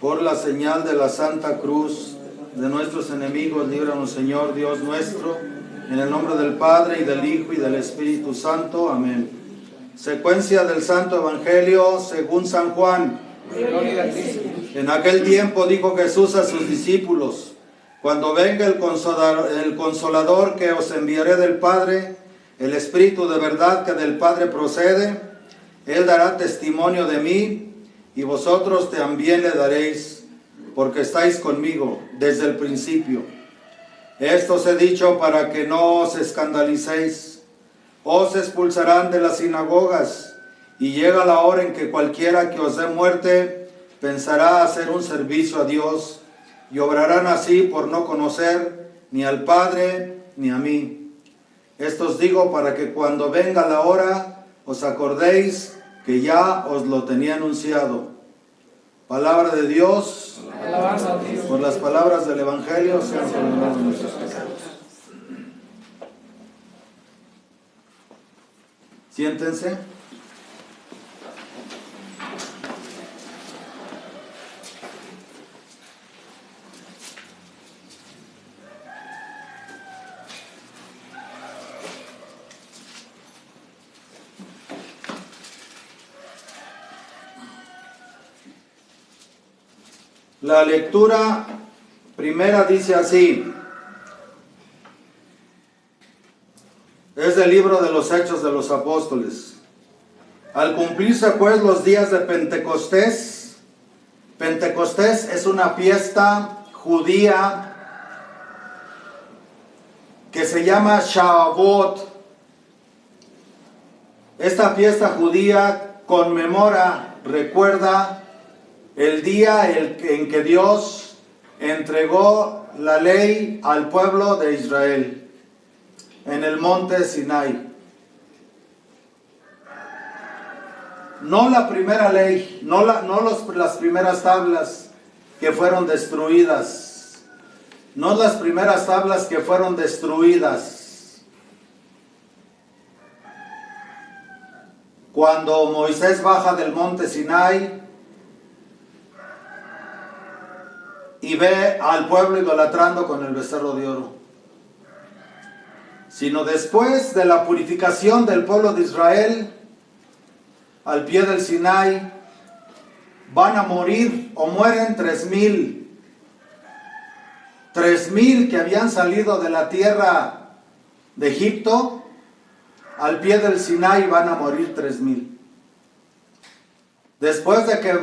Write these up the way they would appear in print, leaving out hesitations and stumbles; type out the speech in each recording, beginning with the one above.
Por la señal de la Santa Cruz de nuestros enemigos, líbranos, Señor Dios nuestro, en el nombre del Padre, y del Hijo, y del Espíritu Santo. Amén. Secuencia del Santo Evangelio según San Juan. En aquel tiempo dijo Jesús a sus discípulos: cuando venga el Consolador que os enviaré del Padre, el Espíritu de verdad que del Padre procede, Él dará testimonio de mí, y vosotros también le daréis, porque estáis conmigo desde el principio. Esto os he dicho para que no os escandalicéis. Os expulsarán de las sinagogas, y llega la hora en que cualquiera que os dé muerte pensará hacer un servicio a Dios, y obrarán así por no conocer ni al Padre ni a mí. Esto os digo para que cuando venga la hora os acordéis que ya os lo tenía anunciado. Palabra de Dios. Alabanza a Dios. Por las palabras del Evangelio sean perdonados nuestros pecados. Siéntense. La lectura primera dice así. Es del libro de los Hechos de los Apóstoles. Al cumplirse pues los días de Pentecostés. Pentecostés es una fiesta judía que se llama Shavuot. Esta fiesta judía conmemora, recuerda el día en que Dios entregó la ley al pueblo de Israel en el monte Sinai. No la primera ley, no las primeras tablas que fueron destruidas, no las primeras tablas que fueron destruidas. Cuando Moisés baja del monte Sinai y ve al pueblo idolatrando con el becerro de oro, sino después de la purificación del pueblo de Israel, al pie del Sinai, van a morir o mueren 3,000 que habían salido de la tierra de Egipto. Al pie del Sinai van a morir 3,000. Después de que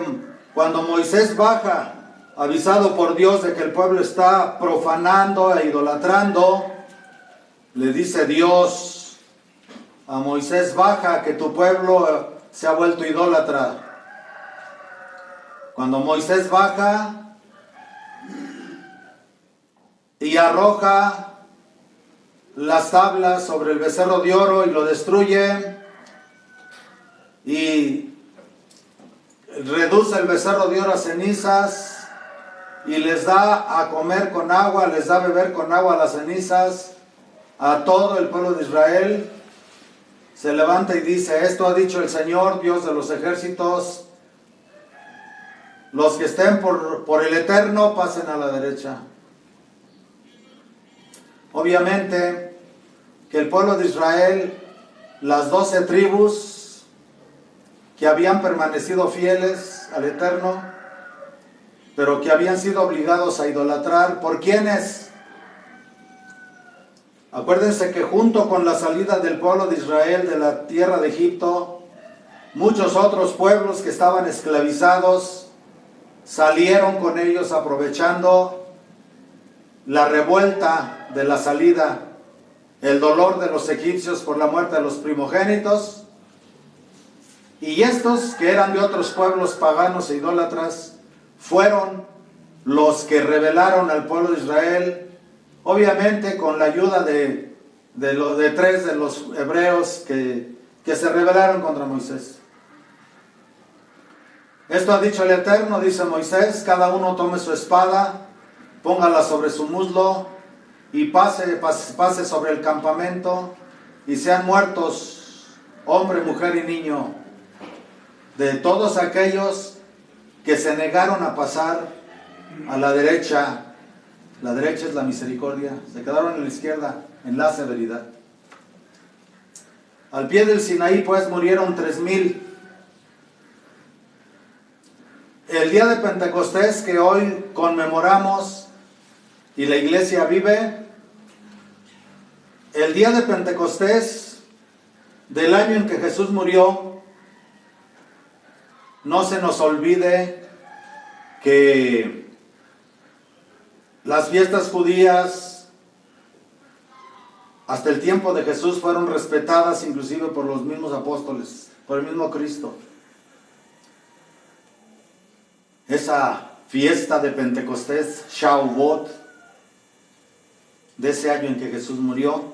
cuando Moisés baja, avisado por Dios de que el pueblo está profanando e idolatrando, le dice Dios a Moisés: baja, que tu pueblo se ha vuelto idólatra. Cuando Moisés baja y arroja las tablas sobre el becerro de oro y lo destruye, y reduce el becerro de oro a cenizas, y les da a comer con agua, les da a beber con agua las cenizas a todo el pueblo de Israel, se levanta y dice: esto ha dicho el Señor, Dios de los ejércitos, los que estén por el Eterno pasen a la derecha. Obviamente que el pueblo de Israel, las 12 tribus que habían permanecido fieles al Eterno, pero que habían sido obligados a idolatrar. ¿Por quiénes? Acuérdense que junto con la salida del pueblo de Israel de la tierra de Egipto, muchos otros pueblos que estaban esclavizados salieron con ellos, aprovechando la revuelta de la salida, el dolor de los egipcios por la muerte de los primogénitos. Y estos, que eran de otros pueblos paganos e idólatras, fueron los que rebelaron al pueblo de Israel, obviamente con la ayuda de 3 de los hebreos que se rebelaron contra Moisés. Esto ha dicho el Eterno, dice Moisés: cada uno tome su espada, póngala sobre su muslo y pase sobre el campamento, y sean muertos hombre, mujer y niño de todos aquellos que se negaron a pasar a la derecha es la misericordia, se quedaron en la izquierda, en la severidad. Al pie del Sinaí pues murieron 3,000. El día de Pentecostés que hoy conmemoramos y la iglesia vive, el día de Pentecostés del año en que Jesús murió, no se nos olvide que las fiestas judías hasta el tiempo de Jesús fueron respetadas inclusive por los mismos apóstoles, por el mismo Cristo. Esa fiesta de Pentecostés, Shavuot, de ese año en que Jesús murió,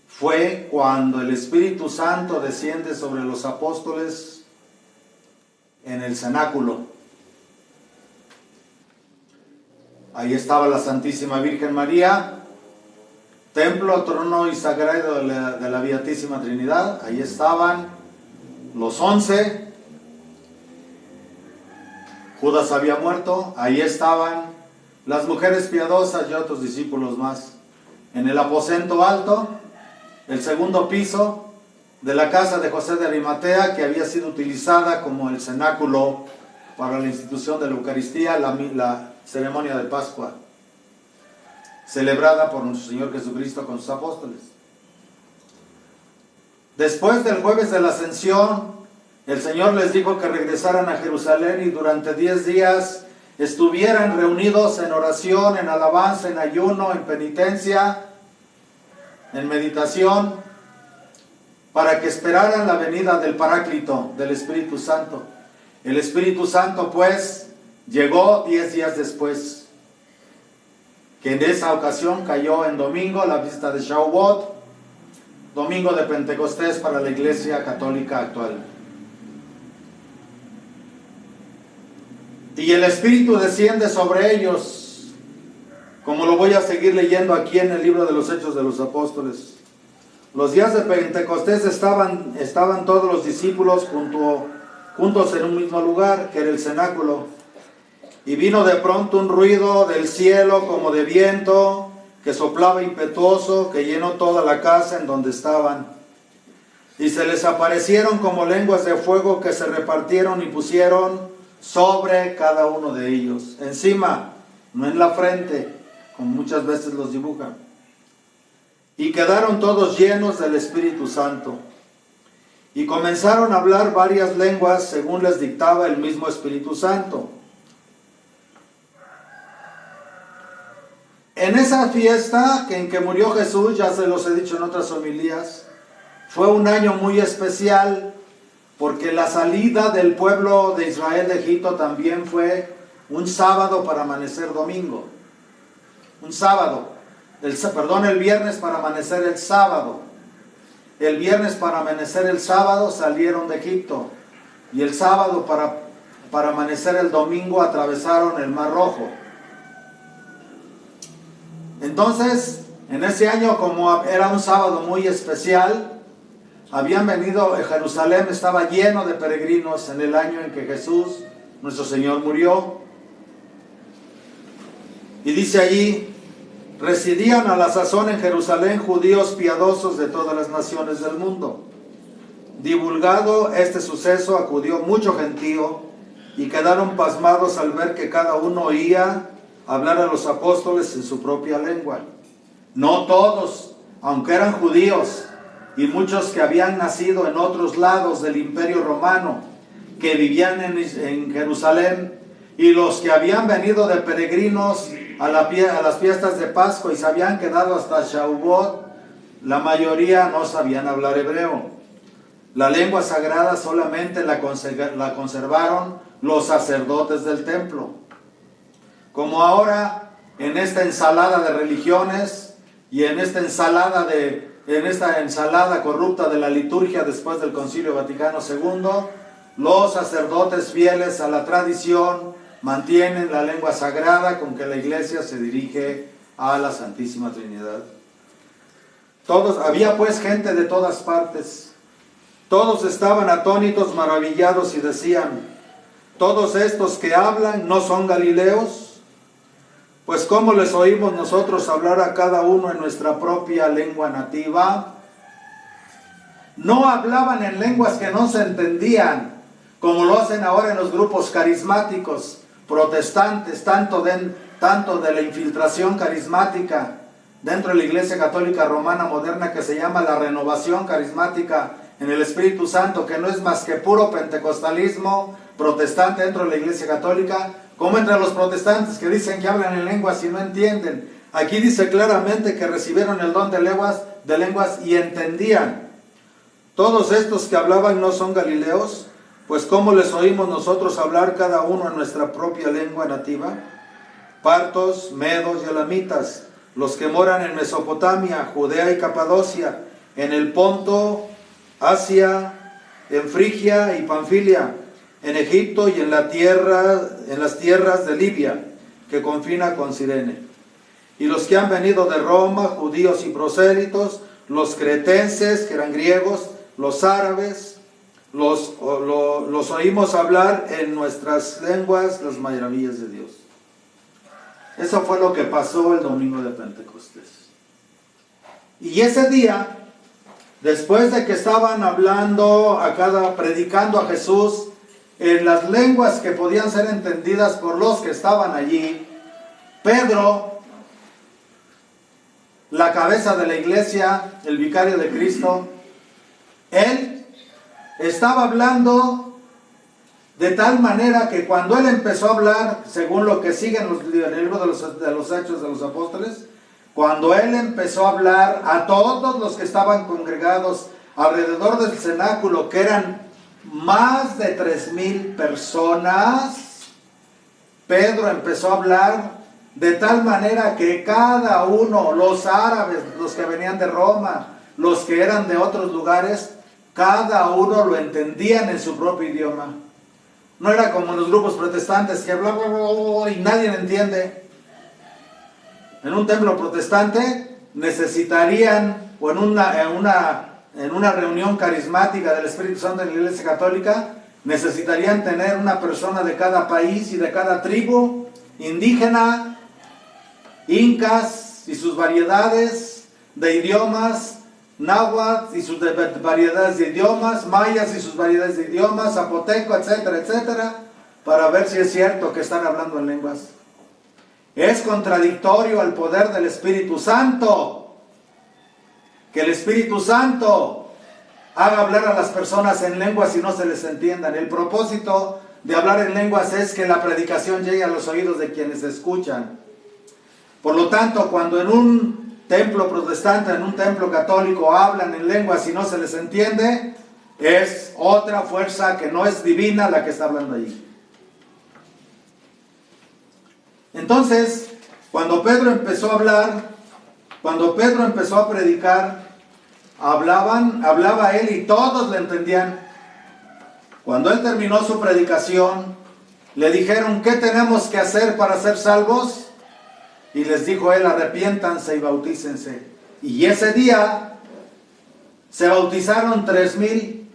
fue cuando el Espíritu Santo desciende sobre los apóstoles en el cenáculo. Ahí estaba la Santísima Virgen María, templo, trono y sagrario de la Beatísima Trinidad. Ahí estaban los 11. Judas había muerto. Ahí estaban las mujeres piadosas y otros discípulos más. En el aposento alto, el segundo piso de la casa de José de Arimatea, que había sido utilizada como el cenáculo para la institución de la Eucaristía, la ceremonia de Pascua, celebrada por nuestro Señor Jesucristo con sus apóstoles. Después del jueves de la Ascensión, el Señor les dijo que regresaran a Jerusalén y durante 10 días estuvieran reunidos en oración, en alabanza, en ayuno, en penitencia, en meditación, para que esperaran la venida del Paráclito, del Espíritu Santo. El Espíritu Santo, pues, llegó 10 días después, que en esa ocasión cayó en domingo, la fiesta de Shavuot, domingo de Pentecostés para la Iglesia Católica actual. Y el Espíritu desciende sobre ellos, como lo voy a seguir leyendo aquí en el libro de los Hechos de los Apóstoles. Los días de Pentecostés estaban todos los discípulos juntos en un mismo lugar, que era el cenáculo. Y vino de pronto un ruido del cielo como de viento, que soplaba impetuoso, que llenó toda la casa en donde estaban. Y se les aparecieron como lenguas de fuego que se repartieron y pusieron sobre cada uno de ellos. Encima, no en la frente, como muchas veces los dibujan. Y quedaron todos llenos del Espíritu Santo. Y comenzaron a hablar varias lenguas según les dictaba el mismo Espíritu Santo. En esa fiesta en que murió Jesús, ya se los he dicho en otras homilías, fue un año muy especial, porque la salida del pueblo de Israel de Egipto también fue un sábado para amanecer domingo. Un sábado, el viernes para amanecer el sábado. El viernes para amanecer el sábado salieron de Egipto. Y el sábado para amanecer el domingo atravesaron el Mar Rojo. Entonces, en ese año, como era un sábado muy especial, habían venido, Jerusalén estaba lleno de peregrinos en el año en que Jesús, nuestro Señor, murió. Y dice allí, residían a la sazón en Jerusalén judíos piadosos de todas las naciones del mundo. Divulgado este suceso, acudió mucho gentío y quedaron pasmados al ver que cada uno oía hablar a los apóstoles en su propia lengua. No todos, aunque eran judíos, y muchos que habían nacido en otros lados del Imperio Romano, que vivían en Jerusalén, y los que habían venido de peregrinos a las fiestas de Pascua y se habían quedado hasta Shavuot, la mayoría no sabían hablar hebreo. La lengua sagrada solamente la conservaron los sacerdotes del templo. Como ahora, en esta ensalada de religiones y en esta ensalada corrupta de la liturgia después del Concilio Vaticano II, los sacerdotes fieles a la tradición mantienen la lengua sagrada con que la Iglesia se dirige a la Santísima Trinidad. Había pues gente de todas partes. Todos estaban atónitos, maravillados y decían, ¿todos estos que hablan no son galileos? Pues ¿cómo les oímos nosotros hablar a cada uno en nuestra propia lengua nativa? No hablaban en lenguas que no se entendían, como lo hacen ahora en los grupos carismáticos, protestantes, tanto de la infiltración carismática dentro de la Iglesia Católica Romana moderna, que se llama la renovación carismática en el Espíritu Santo, que no es más que puro pentecostalismo protestante dentro de la Iglesia Católica, como entre los protestantes que dicen que hablan en lenguas y no entienden. Aquí dice claramente que recibieron el don de lenguas y entendían. ¿Todos estos que hablaban no son galileos? Pues ¿cómo les oímos nosotros hablar cada uno en nuestra propia lengua nativa? Partos, medos y elamitas, los que moran en Mesopotamia, Judea y Capadocia, en el Ponto, Asia, en Frigia y Panfilia, en Egipto y en las tierras de Libia, que confina con Cirene. Y los que han venido de Roma, judíos y prosélitos, los cretenses, que eran griegos, los árabes, los oímos hablar en nuestras lenguas las maravillas de Dios. Eso fue lo que pasó el domingo de Pentecostés. Y ese día, después de que estaban predicando a Jesús en las lenguas que podían ser entendidas por los que estaban allí, Pedro, la cabeza de la iglesia, el vicario de Cristo, él estaba hablando de tal manera que cuando él empezó a hablar, según lo que sigue en el libro de los Hechos de los Apóstoles, cuando él empezó a hablar a todos los que estaban congregados alrededor del cenáculo, que eran más de 3,000 personas, Pedro empezó a hablar de tal manera que cada uno, los árabes, los que venían de Roma, los que eran de otros lugares, cada uno lo entendían en su propio idioma. No era como en los grupos protestantes que hablan y nadie entiende. En un templo protestante necesitarían, o en una reunión carismática del Espíritu Santo en la Iglesia Católica, necesitarían tener una persona de cada país y de cada tribu, indígena, incas y sus variedades de idiomas, náhuatl y sus variedades de idiomas, mayas y sus variedades de idiomas, zapoteco, etcétera, etcétera, para ver si es cierto que están hablando en lenguas. Es contradictorio al poder del Espíritu Santo, que el Espíritu Santo haga hablar a las personas en lenguas y no se les entiendan. El propósito de hablar en lenguas es que la predicación llegue a los oídos de quienes escuchan. Por lo tanto, cuando en un templo protestante, en un templo católico hablan en lenguas y no se les entiende, es otra fuerza que no es divina la que está hablando allí. Entonces, cuando Pedro empezó a hablar, cuando Pedro empezó a predicar, hablaba él y todos le entendían. Cuando él terminó su predicación, le dijeron: ¿qué tenemos que hacer para ser salvos? Y les dijo él: arrepiéntanse y bautícense. Y ese día se bautizaron 3,000.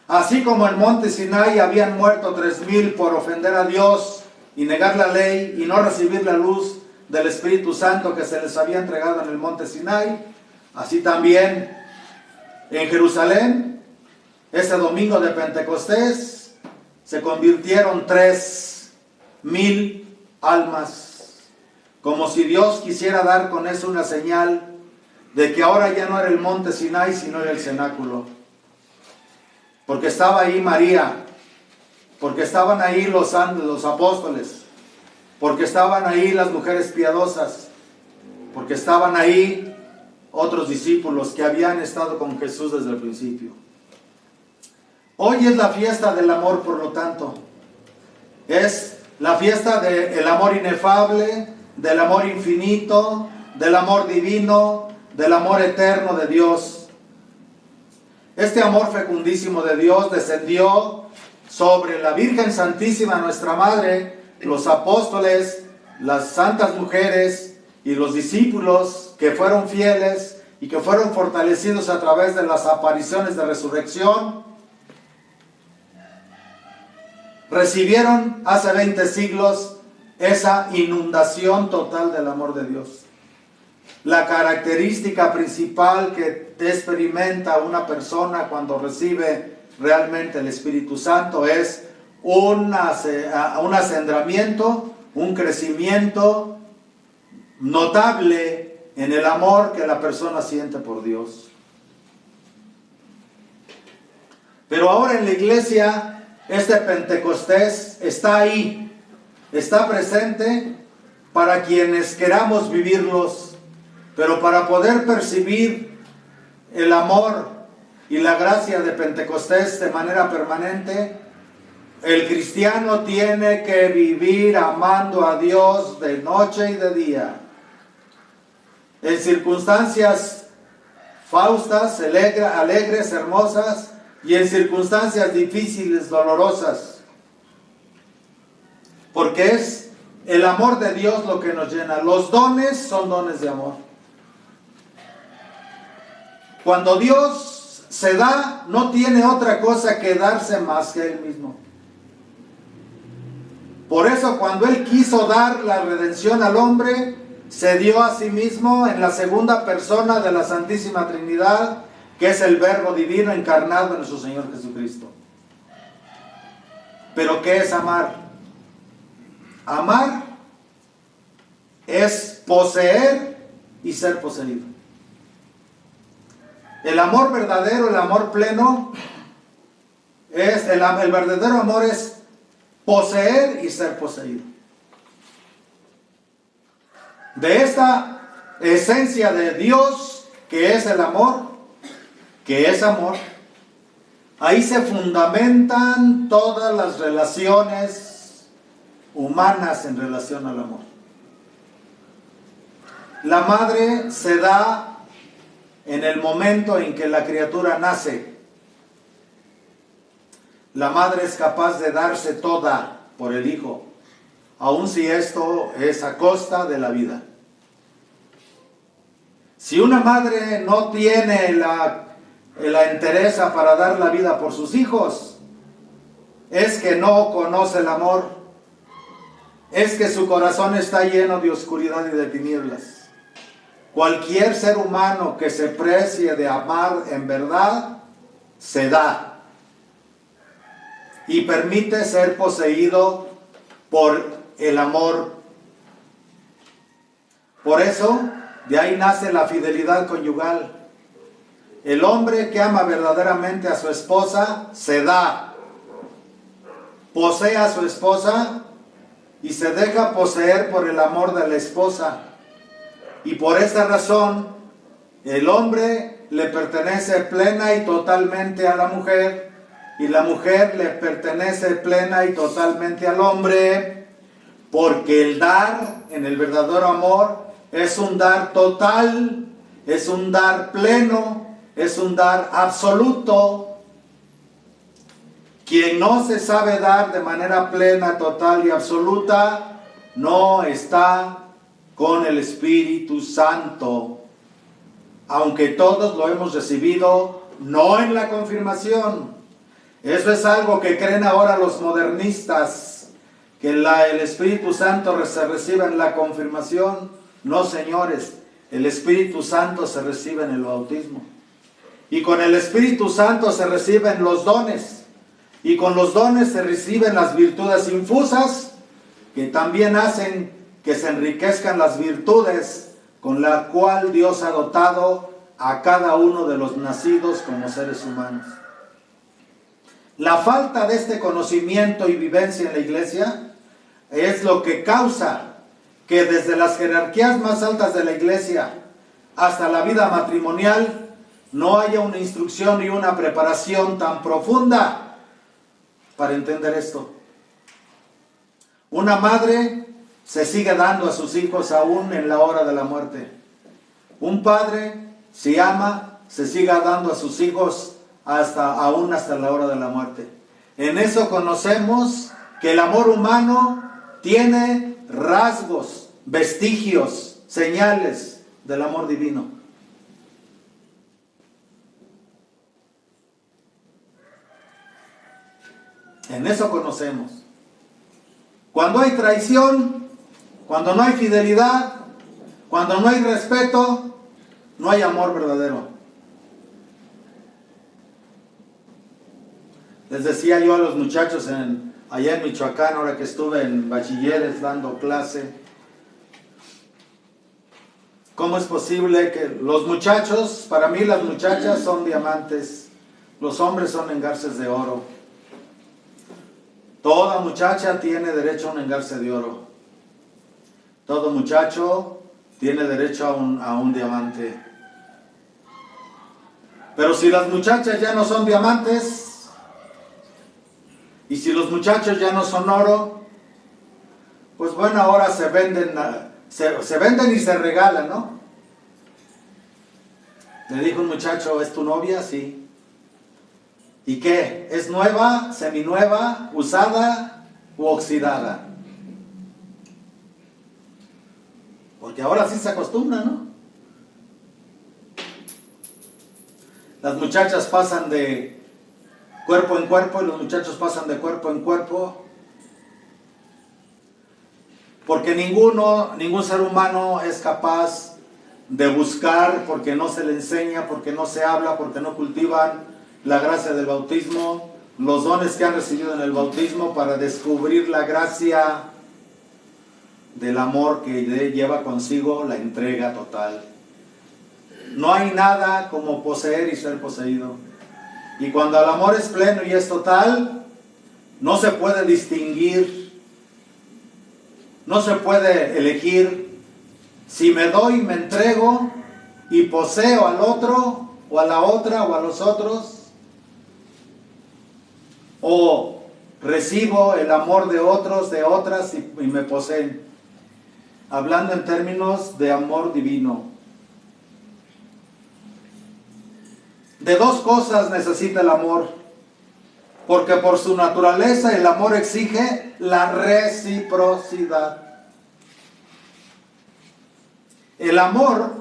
Así como en Monte Sinai habían muerto 3,000 por ofender a Dios y negar la ley y no recibir la luz del Espíritu Santo que se les había entregado en el Monte Sinai, así también en Jerusalén, ese domingo de Pentecostés, se convirtieron 3,000 almas. Como si Dios quisiera dar con eso una señal de que ahora ya no era el monte Sinai, sino era el cenáculo. Porque estaba ahí María, porque estaban ahí los apóstoles, porque estaban ahí las mujeres piadosas, porque estaban ahí otros discípulos que habían estado con Jesús desde el principio. Hoy es la fiesta del amor, por lo tanto. Es la fiesta del amor inefable, del amor infinito, del amor divino, del amor eterno de Dios. Este amor fecundísimo de Dios descendió sobre la Virgen Santísima, nuestra Madre, los apóstoles, las santas mujeres y los discípulos que fueron fieles y que fueron fortalecidos a través de las apariciones de resurrección. recibieron hace 20 siglos esa inundación total del amor de Dios. La característica principal que experimenta una persona cuando recibe realmente el Espíritu Santo es un acendramiento, un crecimiento notable en el amor que la persona siente por Dios. Pero ahora en la iglesia, este Pentecostés está ahí, está presente para quienes queramos vivirlos, pero para poder percibir el amor y la gracia de Pentecostés de manera permanente, el cristiano tiene que vivir amando a Dios de noche y de día. En circunstancias faustas, alegres, hermosas, y en circunstancias difíciles, dolorosas. Porque es el amor de Dios lo que nos llena. Los dones son dones de amor. Cuando Dios se da, no tiene otra cosa que darse más que Él mismo. Por eso cuando Él quiso dar la redención al hombre, se dio a sí mismo en la segunda persona de la Santísima Trinidad, que es el Verbo Divino encarnado en nuestro Señor Jesucristo. ¿Pero qué es amar? Amar es poseer y ser poseído. El amor verdadero, el amor pleno, el verdadero amor es poseer y ser poseído. De esta esencia de Dios, que es el amor, que es amor, ahí se fundamentan todas las relaciones humanas en relación al amor. La madre se da en el momento en que la criatura nace. La madre es capaz de darse toda por el hijo, aun si esto es a costa de la vida. Si una madre no tiene la entereza para dar la vida por sus hijos, es que no conoce el amor, es que su corazón está lleno de oscuridad y de tinieblas. Cualquier ser humano que se precie de amar en verdad, se da y permite ser poseído por el amor. Por eso, de ahí nace la fidelidad conyugal. El hombre que ama verdaderamente a su esposa se da, posee a su esposa y se deja poseer por el amor de la esposa. Y por esta razón, el hombre le pertenece plena y totalmente a la mujer, y la mujer le pertenece plena y totalmente al hombre, porque el dar en el verdadero amor es un dar total, es un dar pleno, es un dar absoluto. Quien no se sabe dar de manera plena, total y absoluta, no está con el Espíritu Santo. Aunque todos lo hemos recibido, no en la confirmación. Eso es algo que creen ahora los modernistas, que el Espíritu Santo se recibe en la confirmación. No, señores, el Espíritu Santo se recibe en el bautismo. Y con el Espíritu Santo se reciben los dones. Y con los dones se reciben las virtudes infusas, que también hacen que se enriquezcan las virtudes con la cual Dios ha dotado a cada uno de los nacidos como seres humanos. La falta de este conocimiento y vivencia en la iglesia es lo que causa que desde las jerarquías más altas de la iglesia hasta la vida matrimonial no haya una instrucción y una preparación tan profunda para entender esto. Una madre se sigue dando a sus hijos aún en la hora de la muerte. Un padre, si ama, se sigue dando a sus hijos aún hasta la hora de la muerte. En eso conocemos que el amor humano tiene rasgos, vestigios, señales del amor divino. En eso conocemos. Cuando hay traición, cuando no hay fidelidad, cuando no hay respeto, no hay amor verdadero. Les decía yo a los muchachos allá en Michoacán, ahora que estuve en bachilleres dando clase, ¿cómo es posible que los muchachos, para mí las muchachas son diamantes, los hombres son engarces de oro? Toda muchacha tiene derecho a un engarce de oro. Todo muchacho tiene derecho a un diamante. Pero si las muchachas ya no son diamantes, y si los muchachos ya no son oro, pues bueno, ahora se venden y se regalan, ¿no? Le dijo un muchacho, ¿es tu novia? Sí. ¿Y qué? ¿Es nueva, seminueva, usada u oxidada? Porque ahora sí se acostumbra, ¿no? Las muchachas pasan de cuerpo en cuerpo y los muchachos pasan de cuerpo en cuerpo. Porque ningún ser humano es capaz de buscar, porque no se le enseña, porque no se habla, porque no cultivan la gracia del bautismo, los dones que han recibido en el bautismo para descubrir la gracia del amor que lleva consigo la entrega total. No hay nada como poseer y ser poseído. Y cuando el amor es pleno y es total, no se puede distinguir, no se puede elegir si me doy, me entrego y poseo al otro o a la otra o a los otros, o recibo el amor de otros, de otras y me poseen. Hablando en términos de amor divino. De dos cosas necesita el amor, porque por su naturaleza el amor exige la reciprocidad. El amor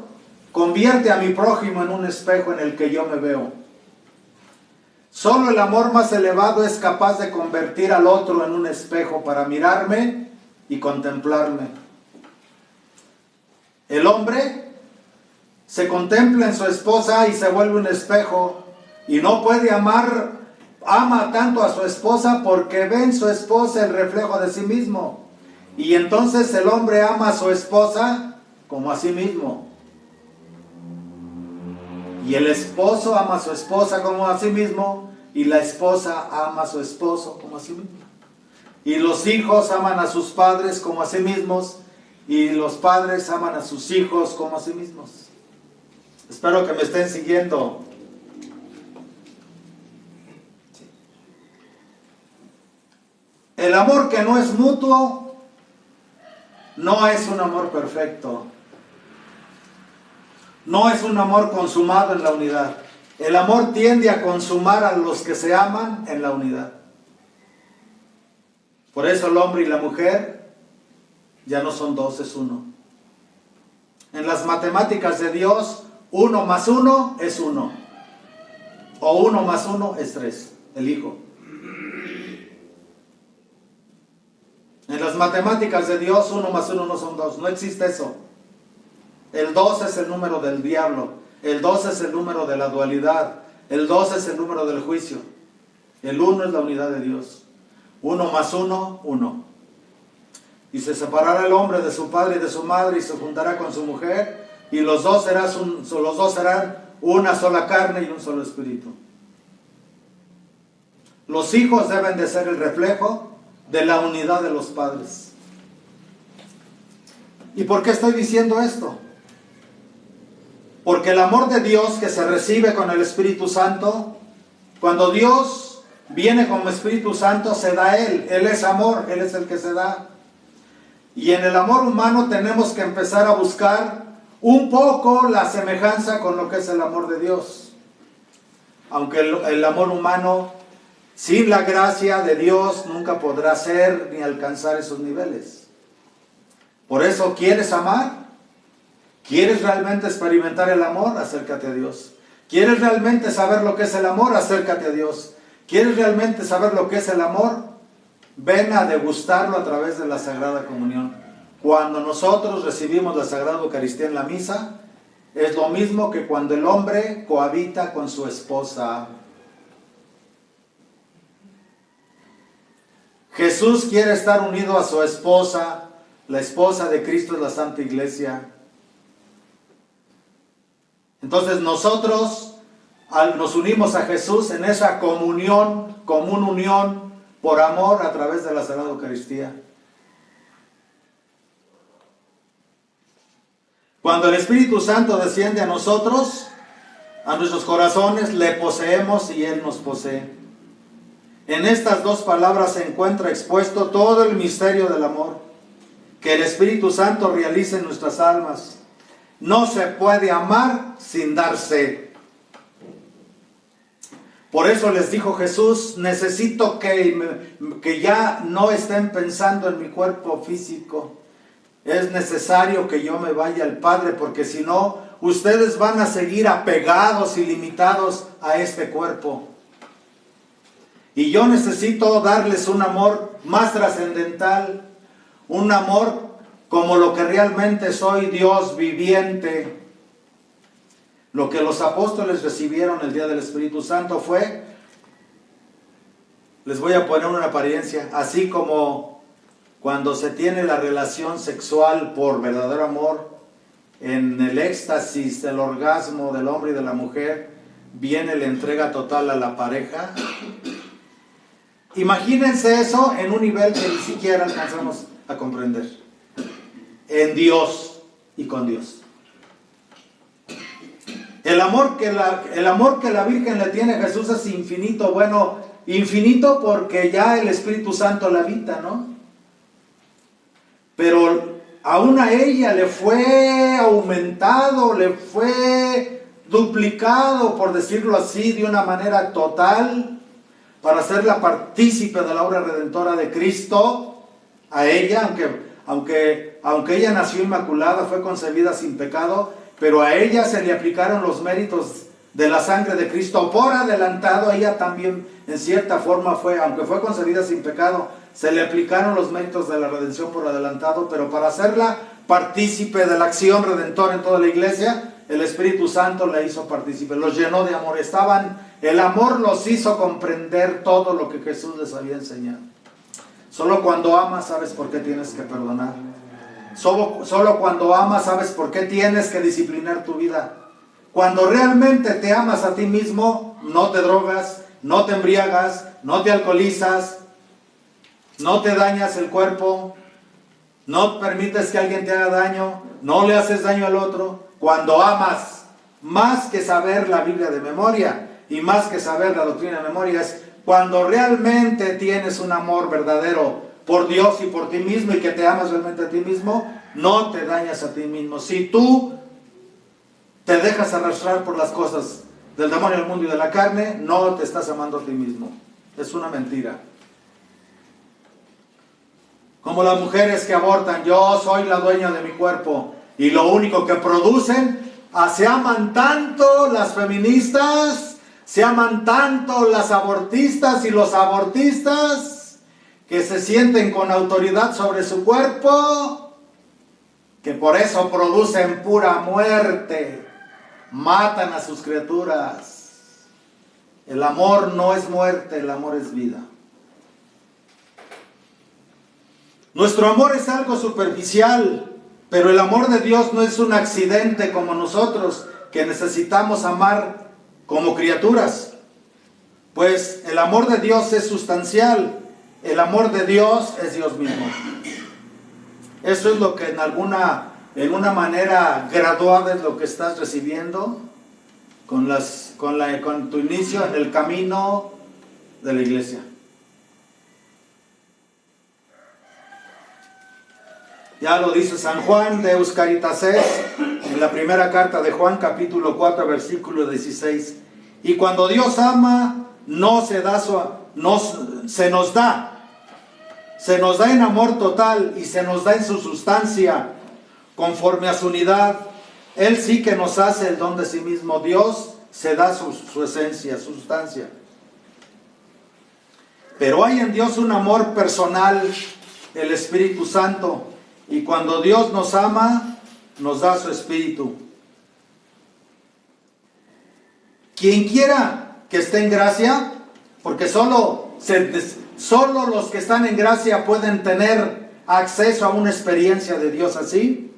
convierte a mi prójimo en un espejo en el que yo me veo. Solo el amor más elevado es capaz de convertir al otro en un espejo para mirarme y contemplarme. El hombre se contempla en su esposa y se vuelve un espejo y no puede ama tanto a su esposa porque ve en su esposa el reflejo de sí mismo. Y entonces el hombre ama a su esposa como a sí mismo. Y el esposo ama a su esposa como a sí mismo y la esposa ama a su esposo como a sí mismo. Y los hijos aman a sus padres como a sí mismos y los padres aman a sus hijos como a sí mismos. Espero que me estén siguiendo. El amor que no es mutuo no es un amor perfecto. No es un amor consumado en la unidad. El amor tiende a consumar a los que se aman en la unidad. Por eso el hombre y la mujer ya no son dos, es uno. En las matemáticas de Dios, 1 más 1 es 1. O 1 más 1 es 3, el Hijo. En las matemáticas de Dios, 1 más 1 no son 2, no existe eso. El 2 es el número del diablo, el 2 es el número de la dualidad, el 2 es el número del juicio, el 1 es la unidad de Dios. 1 más 1, 1. Y se separará el hombre de su padre y de su madre y se juntará con su mujer y los dos serán una sola carne y un solo espíritu. Los hijos deben de ser el reflejo de la unidad de los padres. ¿Y por qué estoy diciendo esto? Porque el amor de Dios que se recibe con el Espíritu Santo, cuando Dios viene como Espíritu Santo, se da a Él. Él es amor, Él es el que se da. Y en el amor humano tenemos que empezar a buscar un poco la semejanza con lo que es el amor de Dios. Aunque el amor humano, sin la gracia de Dios, nunca podrá ser ni alcanzar esos niveles. Por eso, ¿quieres amar? ¿Quieres realmente experimentar el amor? Acércate a Dios. ¿Quieres realmente saber lo que es el amor? Acércate a Dios. ¿Quieres realmente saber lo que es el amor? ven a degustarlo a través de la Sagrada Comunión. Cuando nosotros recibimos la Sagrada Eucaristía en la misa, es lo mismo que cuando el hombre cohabita con su esposa. Jesús quiere estar unido a su esposa. La esposa de Cristo es la Santa Iglesia. Entonces nosotros nos unimos a Jesús en esa comunión, común unión, por amor a través de la Sagrada Eucaristía. Cuando el Espíritu Santo desciende a nosotros, a nuestros corazones, le poseemos y Él nos posee. En estas dos palabras se encuentra expuesto todo el misterio del amor que el Espíritu Santo realiza en nuestras almas. No se puede amar sin darse. Por eso les dijo Jesús, necesito que ya no estén pensando en mi cuerpo físico. Es necesario que yo me vaya al Padre, porque si no, ustedes van a seguir apegados y limitados a este cuerpo. Y yo necesito darles un amor más trascendental, un amor como lo que realmente soy, Dios viviente. Lo que los apóstoles recibieron el día del Espíritu Santo fue, les voy a poner una apariencia, así como cuando se tiene la relación sexual por verdadero amor, en el éxtasis del orgasmo del hombre y de la mujer, viene la entrega total a la pareja. Imagínense eso en un nivel que ni siquiera alcanzamos a comprender. En Dios y con Dios. El amor que la Virgen le tiene a Jesús es infinito. Bueno, infinito porque ya el Espíritu Santo la habita, ¿no? Pero aún a ella le fue aumentado, le fue duplicado, por decirlo así, de una manera total, para hacerla partícipe de la obra redentora de Cristo. A ella, aunque ella nació inmaculada, fue concebida sin pecado, pero a ella se le aplicaron los méritos de la sangre de Cristo por adelantado. A ella también, en cierta forma, aunque fue concebida sin pecado, se le aplicaron los méritos de la redención por adelantado, pero para hacerla partícipe de la acción redentora en toda la iglesia, el Espíritu Santo la hizo partícipe, los llenó de amor. El amor los hizo comprender todo lo que Jesús les había enseñado. Solo cuando amas sabes por qué tienes que perdonar. Solo cuando amas sabes por qué tienes que disciplinar tu vida. Cuando realmente te amas a ti mismo, no te drogas, no te embriagas, no te alcoholizas, no te dañas el cuerpo, no permites que alguien te haga daño, no le haces daño al otro. Cuando amas, más que saber la Biblia de memoria y más que saber la doctrina de memoria, es cuando realmente tienes un amor verdadero por Dios y por ti mismo, y que te amas realmente a ti mismo, no te dañas a ti mismo. Si tú te dejas arrastrar por las cosas del demonio, del mundo y de la carne, no te estás amando a ti mismo. Es una mentira. Como las mujeres que abortan, yo soy la dueña de mi cuerpo, y lo único que producen, se aman tanto las feministas, se aman tanto las abortistas y los abortistas, que se sienten con autoridad sobre su cuerpo, que por eso producen pura muerte, matan a sus criaturas. El amor no es muerte, el amor es vida. Nuestro amor es algo superficial, pero el amor de Dios no es un accidente como nosotros, que necesitamos amar como criaturas. Pues el amor de Dios es sustancial. El amor de Dios es Dios mismo. Eso es lo que en una manera graduada es lo que estás recibiendo con tu inicio en el camino de la iglesia. Ya lo dice San Juan de Deus Caritas Est, en la primera carta de Juan, capítulo 4, versículo 16. Y cuando Dios ama, se nos da en amor total, y se nos da en su sustancia, conforme a su unidad. Él sí que nos hace el don de sí mismo. Dios se da su esencia, su sustancia. Pero hay en Dios un amor personal, el Espíritu Santo. Y cuando Dios nos ama, nos da su Espíritu. Quien quiera que esté en gracia, porque solo los que están en gracia pueden tener acceso a una experiencia de Dios así.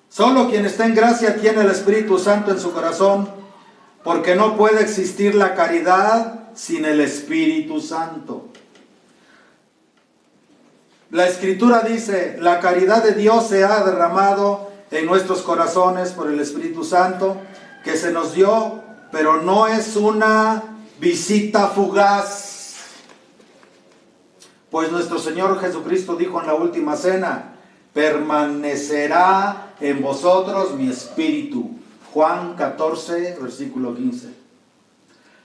Solo quien está en gracia tiene el Espíritu Santo en su corazón, porque no puede existir la caridad sin el Espíritu Santo. La Escritura dice, la caridad de Dios se ha derramado en nuestros corazones por el Espíritu Santo que se nos dio, pero no es una visita fugaz. Pues nuestro Señor Jesucristo dijo en la última cena, permanecerá en vosotros mi Espíritu. Juan 14, versículo 15.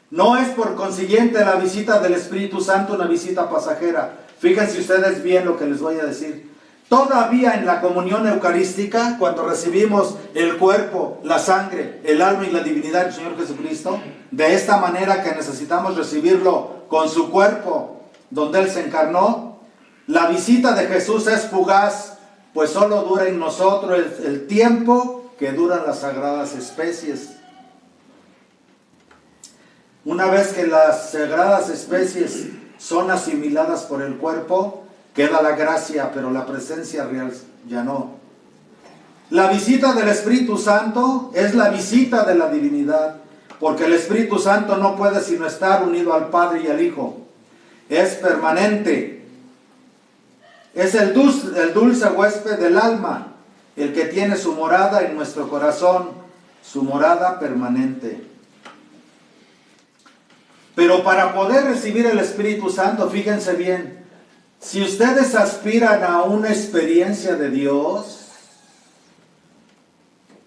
No es por consiguiente la visita del Espíritu Santo una visita pasajera. Fíjense ustedes bien lo que les voy a decir. Todavía en la comunión eucarística, cuando recibimos el cuerpo, la sangre, el alma y la divinidad del Señor Jesucristo, de esta manera que necesitamos recibirlo con su cuerpo, donde Él se encarnó, la visita de Jesús es fugaz, pues solo dura en nosotros el tiempo que duran las sagradas especies. Una vez que las sagradas especies son asimiladas por el cuerpo, queda la gracia, pero la presencia real ya no. La visita del Espíritu Santo es la visita de la divinidad, porque el Espíritu Santo no puede sino estar unido al Padre y al Hijo. Es permanente. Es el dulce huésped del alma, el que tiene su morada en nuestro corazón, su morada permanente. Pero para poder recibir el Espíritu Santo, fíjense bien, si ustedes aspiran a una experiencia de Dios,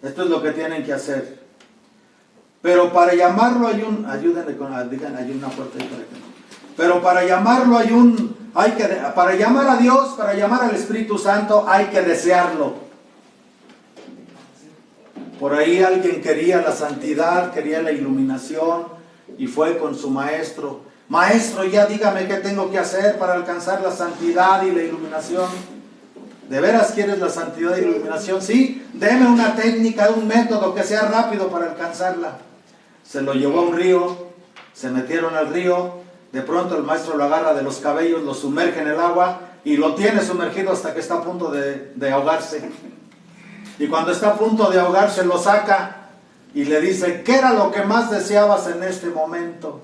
esto es lo que tienen que hacer. Pero para llamarlo ayúdenle digan, hay una puerta ahí para que no. Pero para llamarlo para llamar a Dios, para llamar al Espíritu Santo, hay que desearlo. Por ahí alguien quería la santidad, quería la iluminación, y fue con su maestro. Maestro, ya dígame qué tengo que hacer para alcanzar la santidad y la iluminación. ¿De veras quieres la santidad y la iluminación? Sí, deme una técnica, un método que sea rápido para alcanzarla. Se lo llevó a un río, se metieron al río, de pronto el maestro lo agarra de los cabellos, lo sumerge en el agua y lo tiene sumergido hasta que está a punto de ahogarse. Y cuando está a punto de ahogarse lo saca y le dice, ¿qué era lo que más deseabas en este momento?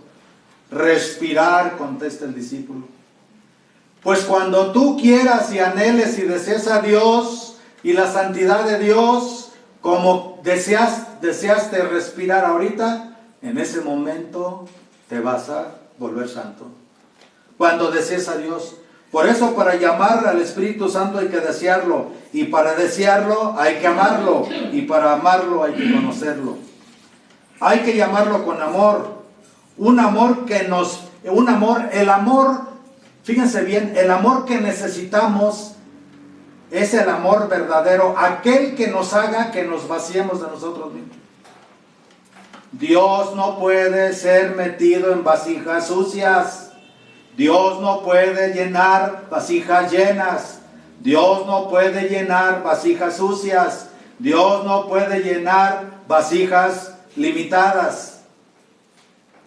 Respirar, contesta el discípulo. Pues cuando tú quieras y anheles y desees a Dios y la santidad de Dios, como deseaste respirar ahorita, en ese momento te vas a volver santo. Cuando desees a Dios. Por eso para llamar al Espíritu Santo hay que desearlo, y para desearlo hay que amarlo, y para amarlo hay que conocerlo. Hay que llamarlo con amor, fíjense bien, el amor que necesitamos es el amor verdadero, aquel que nos haga que nos vaciemos de nosotros mismos. Dios no puede ser metido en vasijas sucias. Dios no puede llenar vasijas llenas. Dios no puede llenar vasijas sucias. Dios no puede llenar vasijas limitadas.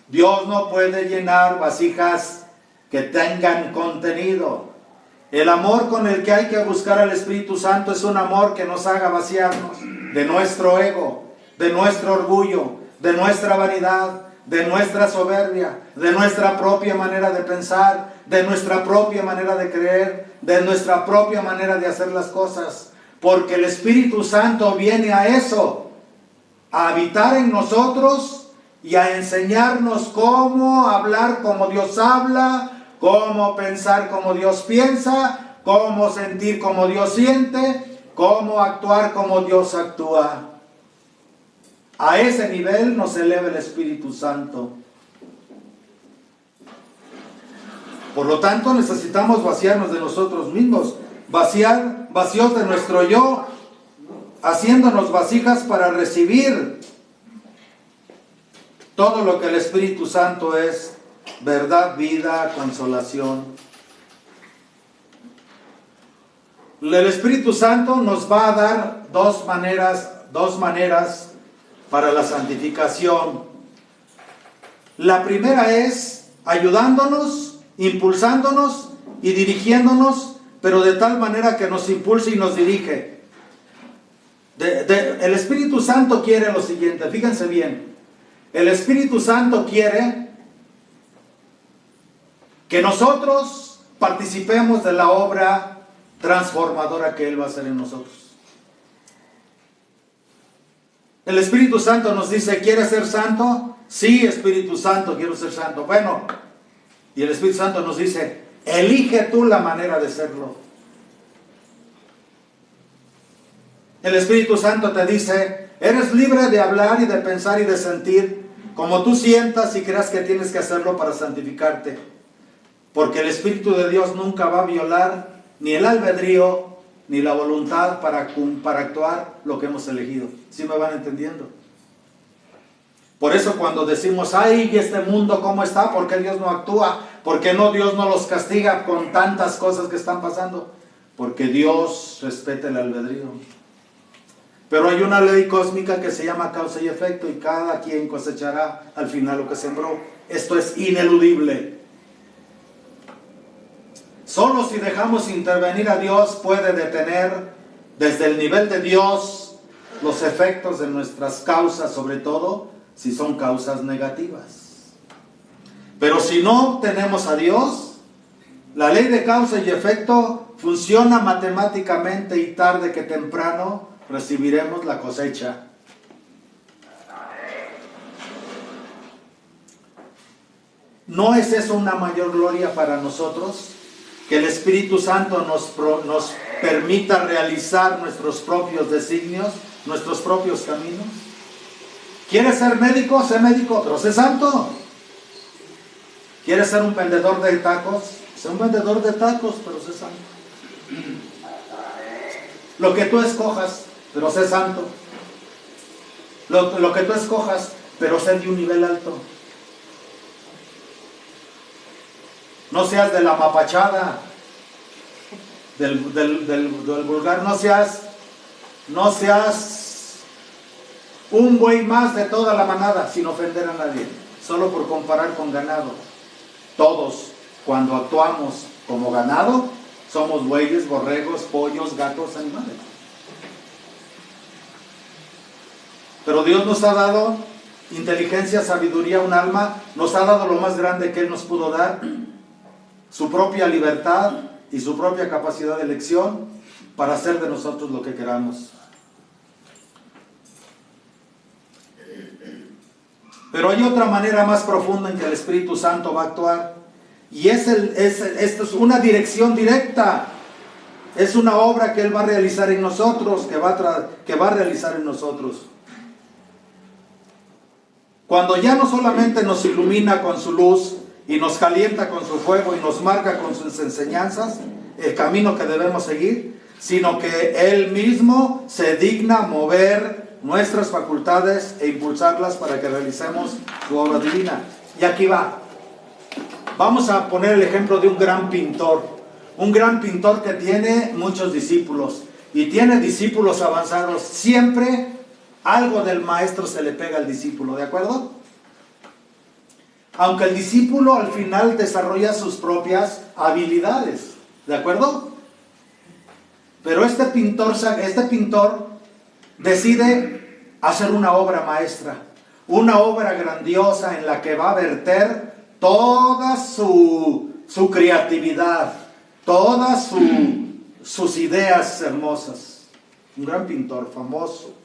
Dios no puede llenar vasijas que tengan contenido. El amor con el que hay que buscar al Espíritu Santo es un amor que nos haga vaciarnos de nuestro ego, de nuestro orgullo, de nuestra vanidad, de nuestra soberbia, de nuestra propia manera de pensar, de nuestra propia manera de creer, de nuestra propia manera de hacer las cosas. Porque el Espíritu Santo viene a eso, a habitar en nosotros y a enseñarnos cómo hablar como Dios habla, cómo pensar como Dios piensa, cómo sentir como Dios siente, cómo actuar como Dios actúa. A ese nivel nos eleva el Espíritu Santo. Por lo tanto, necesitamos vaciarnos de nosotros mismos, vacíos de nuestro yo, haciéndonos vasijas para recibir todo lo que el Espíritu Santo es verdad, vida, consolación. El Espíritu Santo nos va a dar dos maneras para la santificación. La primera es ayudándonos, impulsándonos y dirigiéndonos, pero de tal manera que nos impulse y nos dirige. El Espíritu Santo quiere lo siguiente, fíjense bien. El Espíritu Santo quiere que nosotros participemos de la obra transformadora que Él va a hacer en nosotros. El Espíritu Santo nos dice, ¿quieres ser santo? Sí, Espíritu Santo, quiero ser santo. Bueno, y el Espíritu Santo nos dice, elige tú la manera de serlo. El Espíritu Santo te dice, eres libre de hablar y de pensar y de sentir como tú sientas y creas que tienes que hacerlo para santificarte. Porque el Espíritu de Dios nunca va a violar ni el albedrío ni la voluntad para actuar lo que hemos elegido. ¿Sí me van entendiendo? Por eso cuando decimos, ay, este mundo cómo está, ¿por qué Dios no actúa? ¿Por qué no Dios no los castiga con tantas cosas que están pasando? Porque Dios respeta el albedrío. Pero hay una ley cósmica que se llama causa y efecto, y cada quien cosechará al final lo que sembró. Esto es ineludible. Solo si dejamos intervenir a Dios puede detener desde el nivel de Dios los efectos de nuestras causas, sobre todo si son causas negativas. Pero si no tenemos a Dios, la ley de causa y efecto funciona matemáticamente y tarde que temprano recibiremos la cosecha. ¿No es eso una mayor gloria para nosotros? Que el Espíritu Santo nos permita realizar nuestros propios designios, nuestros propios caminos. ¿Quieres ser médico? Sé médico, pero sé santo. ¿Quieres ser un vendedor de tacos? Sé un vendedor de tacos, pero sé santo. Lo que tú escojas, pero sé santo. Lo que tú escojas, pero sé de un nivel alto. No seas de la mapachada, del vulgar, no seas un buey más de toda la manada, sin ofender a nadie, solo por comparar con ganado. Todos, cuando actuamos como ganado, somos bueyes, borregos, pollos, gatos, animales. Pero Dios nos ha dado inteligencia, sabiduría, un alma, nos ha dado lo más grande que Él nos pudo dar, su propia libertad y su propia capacidad de elección para hacer de nosotros lo que queramos. Pero hay otra manera más profunda en que el Espíritu Santo va a actuar, y esto es una dirección directa. Es una obra que Él va a realizar en nosotros, que va a realizar en nosotros. Cuando ya no solamente nos ilumina con su luz y nos calienta con su fuego y nos marca con sus enseñanzas el camino que debemos seguir, sino que Él mismo se digna mover nuestras facultades e impulsarlas para que realicemos su obra divina. Y aquí va. Vamos a poner el ejemplo de un gran pintor que tiene muchos discípulos y tiene discípulos avanzados. Siempre algo del maestro se le pega al discípulo, ¿de acuerdo? Aunque el discípulo al final desarrolla sus propias habilidades, ¿de acuerdo? Pero este pintor decide hacer una obra maestra, una obra grandiosa en la que va a verter toda su creatividad, todas sus ideas hermosas. Un gran pintor famoso.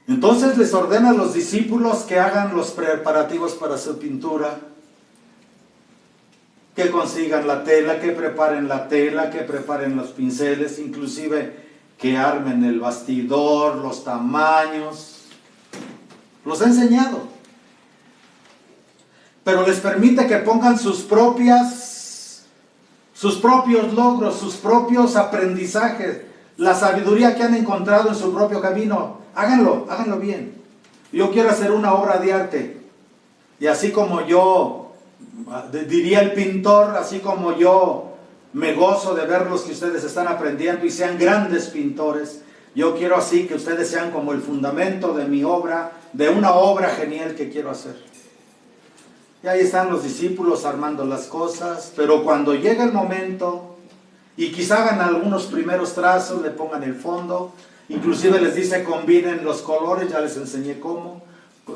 Entonces les ordena a los discípulos que hagan los preparativos para su pintura, que consigan la tela, que preparen los pinceles, inclusive que armen el bastidor, los tamaños. Los ha enseñado. Pero les permite que pongan sus propios logros, sus propios aprendizajes, la sabiduría que han encontrado en su propio camino. Háganlo bien. Yo quiero hacer una obra de arte. Y así como yo, diría el pintor, así como yo me gozo de ver los que ustedes están aprendiendo y sean grandes pintores, yo quiero así que ustedes sean como el fundamento de mi obra, de una obra genial que quiero hacer. Y ahí están los discípulos armando las cosas, pero cuando llega el momento, y quizá hagan algunos primeros trazos, le pongan el fondo, inclusive les dice combinen los colores, ya les enseñé cómo,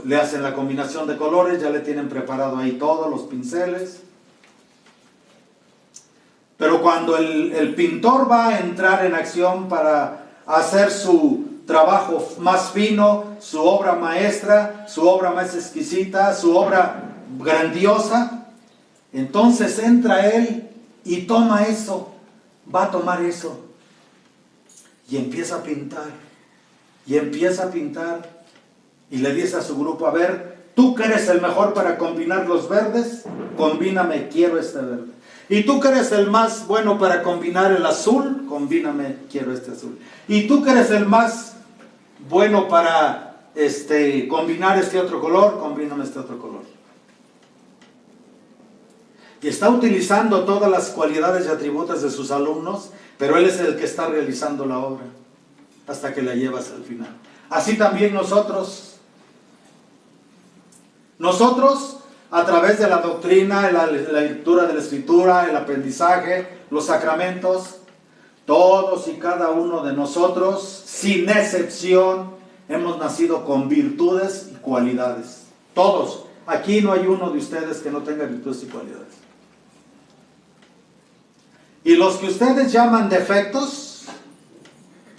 le hacen la combinación de colores, ya le tienen preparado ahí todos los pinceles. Pero cuando el pintor va a entrar en acción para hacer su trabajo más fino, su obra maestra, su obra más exquisita, su obra grandiosa, entonces entra él y toma eso, va a tomar eso y empieza a pintar, y le dice a su grupo, a ver, tú que eres el mejor para combinar los verdes, combíname, quiero este verde. Y tú que eres el más bueno para combinar el azul, combíname, quiero este azul. Y tú que eres el más bueno para combinar este otro color, combíname este otro color. Y está utilizando todas las cualidades y atributos de sus alumnos, pero él es el que está realizando la obra hasta que la llevas al final. Así también nosotros, a través de la doctrina, la lectura de la Escritura, el aprendizaje, los sacramentos, todos y cada uno de nosotros, sin excepción, hemos nacido con virtudes y cualidades. Todos. Aquí no hay uno de ustedes que no tenga virtudes y cualidades. Y los que ustedes llaman defectos,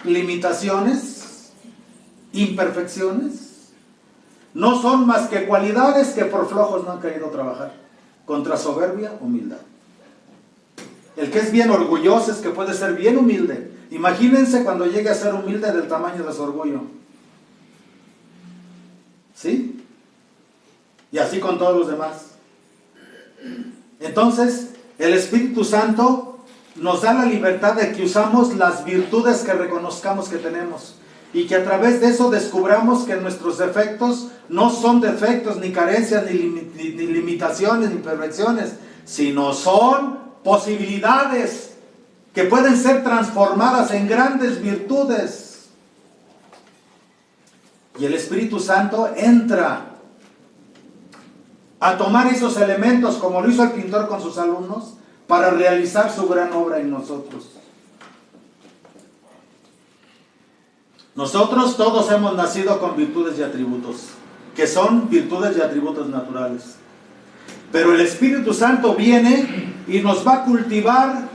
limitaciones, imperfecciones, no son más que cualidades que por flojos no han querido trabajar. Contra soberbia, humildad. El que es bien orgulloso es que puede ser bien humilde. Imagínense cuando llegue a ser humilde del tamaño de su orgullo. ¿Sí? Y así con todos los demás. Entonces, el Espíritu Santo nos da la libertad de que usamos las virtudes que reconozcamos que tenemos. Y que a través de eso descubramos que nuestros defectos no son defectos, ni carencias, ni limitaciones, ni imperfecciones, sino son posibilidades que pueden ser transformadas en grandes virtudes. Y el Espíritu Santo entra a tomar esos elementos, como lo hizo el pintor con sus alumnos, para realizar su gran obra en nosotros. Nosotros todos hemos nacido con virtudes y atributos, que son virtudes y atributos naturales. Pero el Espíritu Santo viene y nos va a cultivar,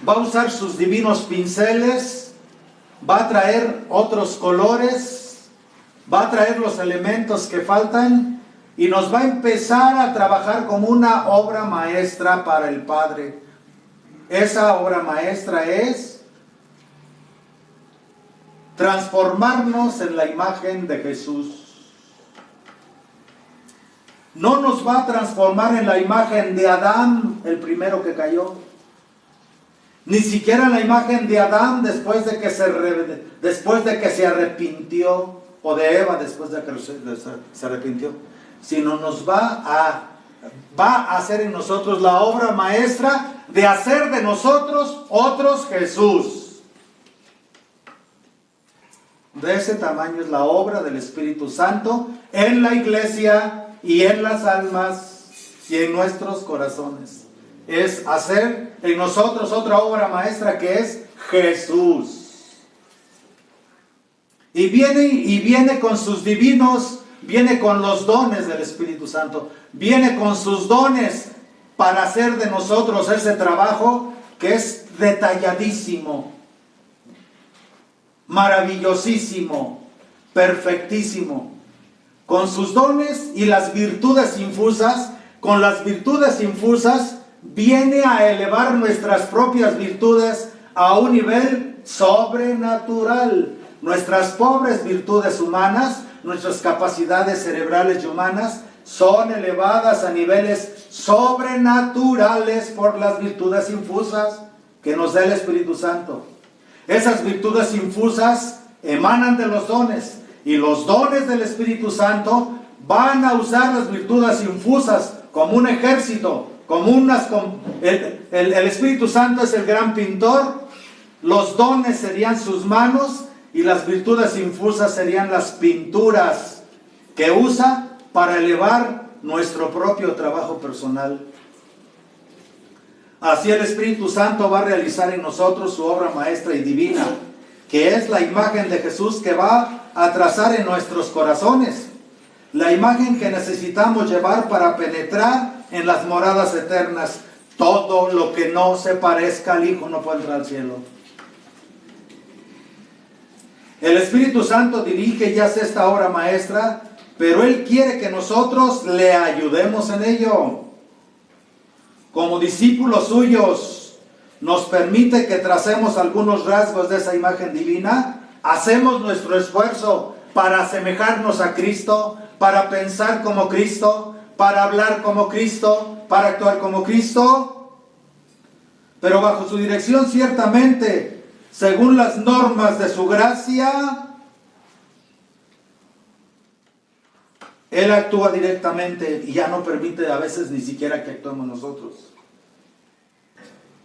va a usar sus divinos pinceles, va a traer otros colores, va a traer los elementos que faltan y nos va a empezar a trabajar como una obra maestra para el Padre. Esa obra maestra es transformarnos en la imagen de Jesús. No nos va a transformar en la imagen de Adán, el primero que cayó. Ni siquiera en la imagen de Adán después de que se arrepintió, o de Eva después de que se arrepintió, sino nos va a hacer en nosotros la obra maestra de hacer de nosotros otros Jesús. De ese tamaño es la obra del Espíritu Santo en la iglesia y en las almas y en nuestros corazones. Es hacer en nosotros otra obra maestra que es Jesús. Y viene con sus divinos, viene con los dones del Espíritu Santo, viene con sus dones para hacer de nosotros ese trabajo que es detalladísimo, maravillosísimo, perfectísimo. Con sus dones y las virtudes infusas, con las virtudes infusas, viene a elevar nuestras propias virtudes a un nivel sobrenatural. Nuestras pobres virtudes humanas, nuestras capacidades cerebrales y humanas, son elevadas a niveles sobrenaturales por las virtudes infusas que nos da el Espíritu Santo. Esas virtudes infusas emanan de los dones, y los dones del Espíritu Santo van a usar las virtudes infusas como un ejército, como el Espíritu Santo es el gran pintor, los dones serían sus manos y las virtudes infusas serían las pinturas que usa para elevar nuestro propio trabajo personal. Así el Espíritu Santo va a realizar en nosotros su obra maestra y divina, que es la imagen de Jesús que va a trazar en nuestros corazones, la imagen que necesitamos llevar para penetrar en las moradas eternas. Todo lo que no se parezca al Hijo no puede entrar al cielo. El Espíritu Santo dirige y hace esta obra maestra, pero Él quiere que nosotros le ayudemos en ello. Como discípulos suyos, nos permite que tracemos algunos rasgos de esa imagen divina. Hacemos nuestro esfuerzo para asemejarnos a Cristo, para pensar como Cristo, para hablar como Cristo, para actuar como Cristo. Pero bajo su dirección, ciertamente, según las normas de su gracia, Él actúa directamente y ya no permite a veces ni siquiera que actuemos nosotros.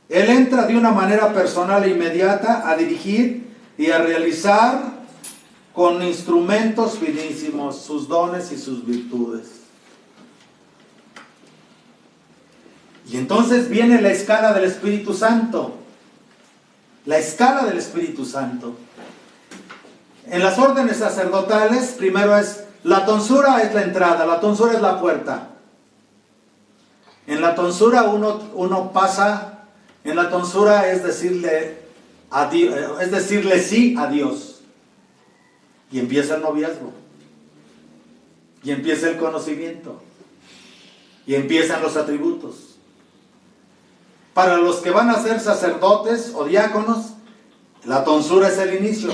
Él entra de una manera personal e inmediata a dirigir y a realizar con instrumentos finísimos sus dones y sus virtudes. Y entonces viene la escala del Espíritu Santo. La escala del Espíritu Santo. En las órdenes sacerdotales, primero es la tonsura, es la entrada, la tonsura es la puerta. En la tonsura uno pasa, en la tonsura es decirle sí a Dios. Y empieza el noviazgo. Y empieza el conocimiento. Y empiezan los atributos. Para los que van a ser sacerdotes o diáconos, la tonsura es el inicio.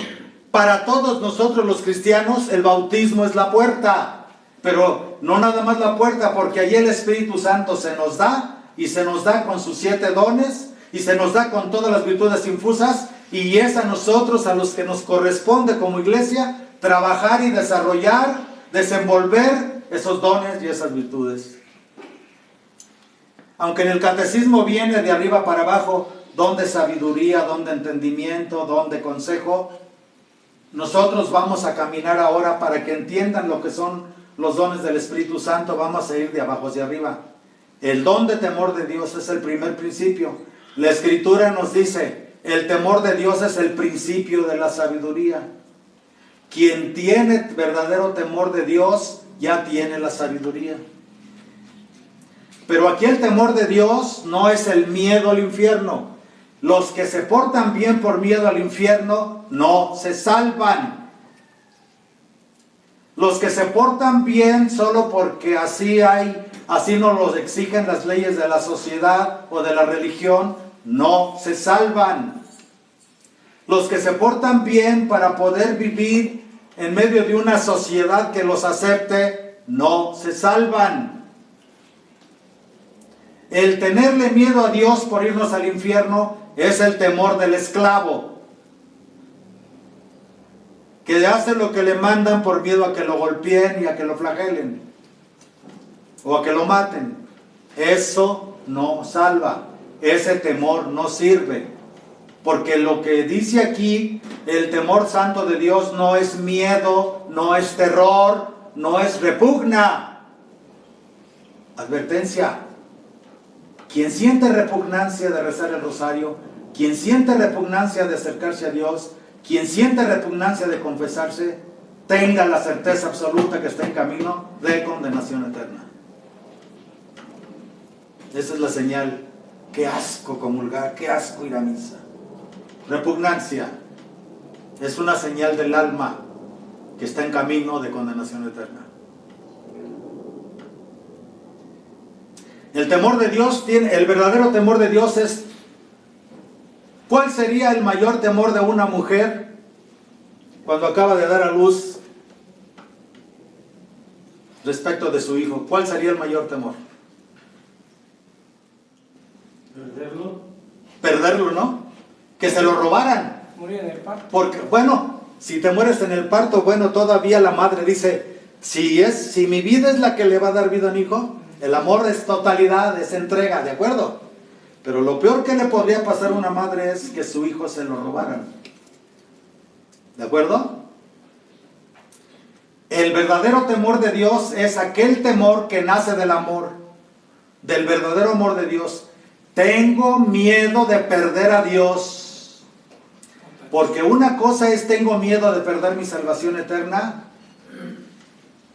Para todos nosotros los cristianos, el bautismo es la puerta. Pero no nada más la puerta, porque allí el Espíritu Santo se nos da, y se nos da con sus 7 dones, y se nos da con todas las virtudes infusas, y es a nosotros a los que nos corresponde como iglesia trabajar y desarrollar, desenvolver esos dones y esas virtudes. Aunque en el catecismo viene de arriba para abajo, don de sabiduría, don de entendimiento, don de consejo, nosotros vamos a caminar ahora para que entiendan lo que son los dones del Espíritu Santo. Vamos a ir de abajo hacia arriba. El don de temor de Dios es el primer principio. La Escritura nos dice, el temor de Dios es el principio de la sabiduría. Quien tiene verdadero temor de Dios, ya tiene la sabiduría. Pero aquí el temor de Dios no es el miedo al infierno. Los que se portan bien por miedo al infierno no se salvan. Los que se portan bien solo porque así nos los exigen las leyes de la sociedad o de la religión, no se salvan. Los que se portan bien para poder vivir en medio de una sociedad que los acepte, no se salvan. El tenerle miedo a Dios por irnos al infierno es el temor del esclavo, que hace lo que le mandan por miedo a que lo golpeen y a que lo flagelen, o a que lo maten. Eso no salva, ese temor no sirve, porque lo que dice aquí, el temor santo de Dios no es miedo, no es terror, no es repugna. Advertencia. Quien siente repugnancia de rezar el rosario, quien siente repugnancia de acercarse a Dios, quien siente repugnancia de confesarse, tenga la certeza absoluta que está en camino de condenación eterna. Esa es la señal. Qué asco comulgar, qué asco ir a misa. Repugnancia es una señal del alma que está en camino de condenación eterna. El temor de Dios el verdadero temor de Dios es, ¿cuál sería el mayor temor de una mujer cuando acaba de dar a luz respecto de su hijo? ¿Cuál sería el mayor temor? Perderlo. Perderlo, ¿no? Que se lo robaran. Morir en el parto. Porque, bueno, si te mueres en el parto, bueno, todavía la madre dice, Si mi vida es la que le va a dar vida a mi hijo, el amor es totalidad, es entrega, ¿de acuerdo? Pero lo peor que le podría pasar a una madre es que su hijo se lo robaran. ¿De acuerdo? El verdadero temor de Dios es aquel temor que nace del amor, del verdadero amor de Dios. Tengo miedo de perder a Dios. Porque una cosa es tengo miedo de perder mi salvación eterna.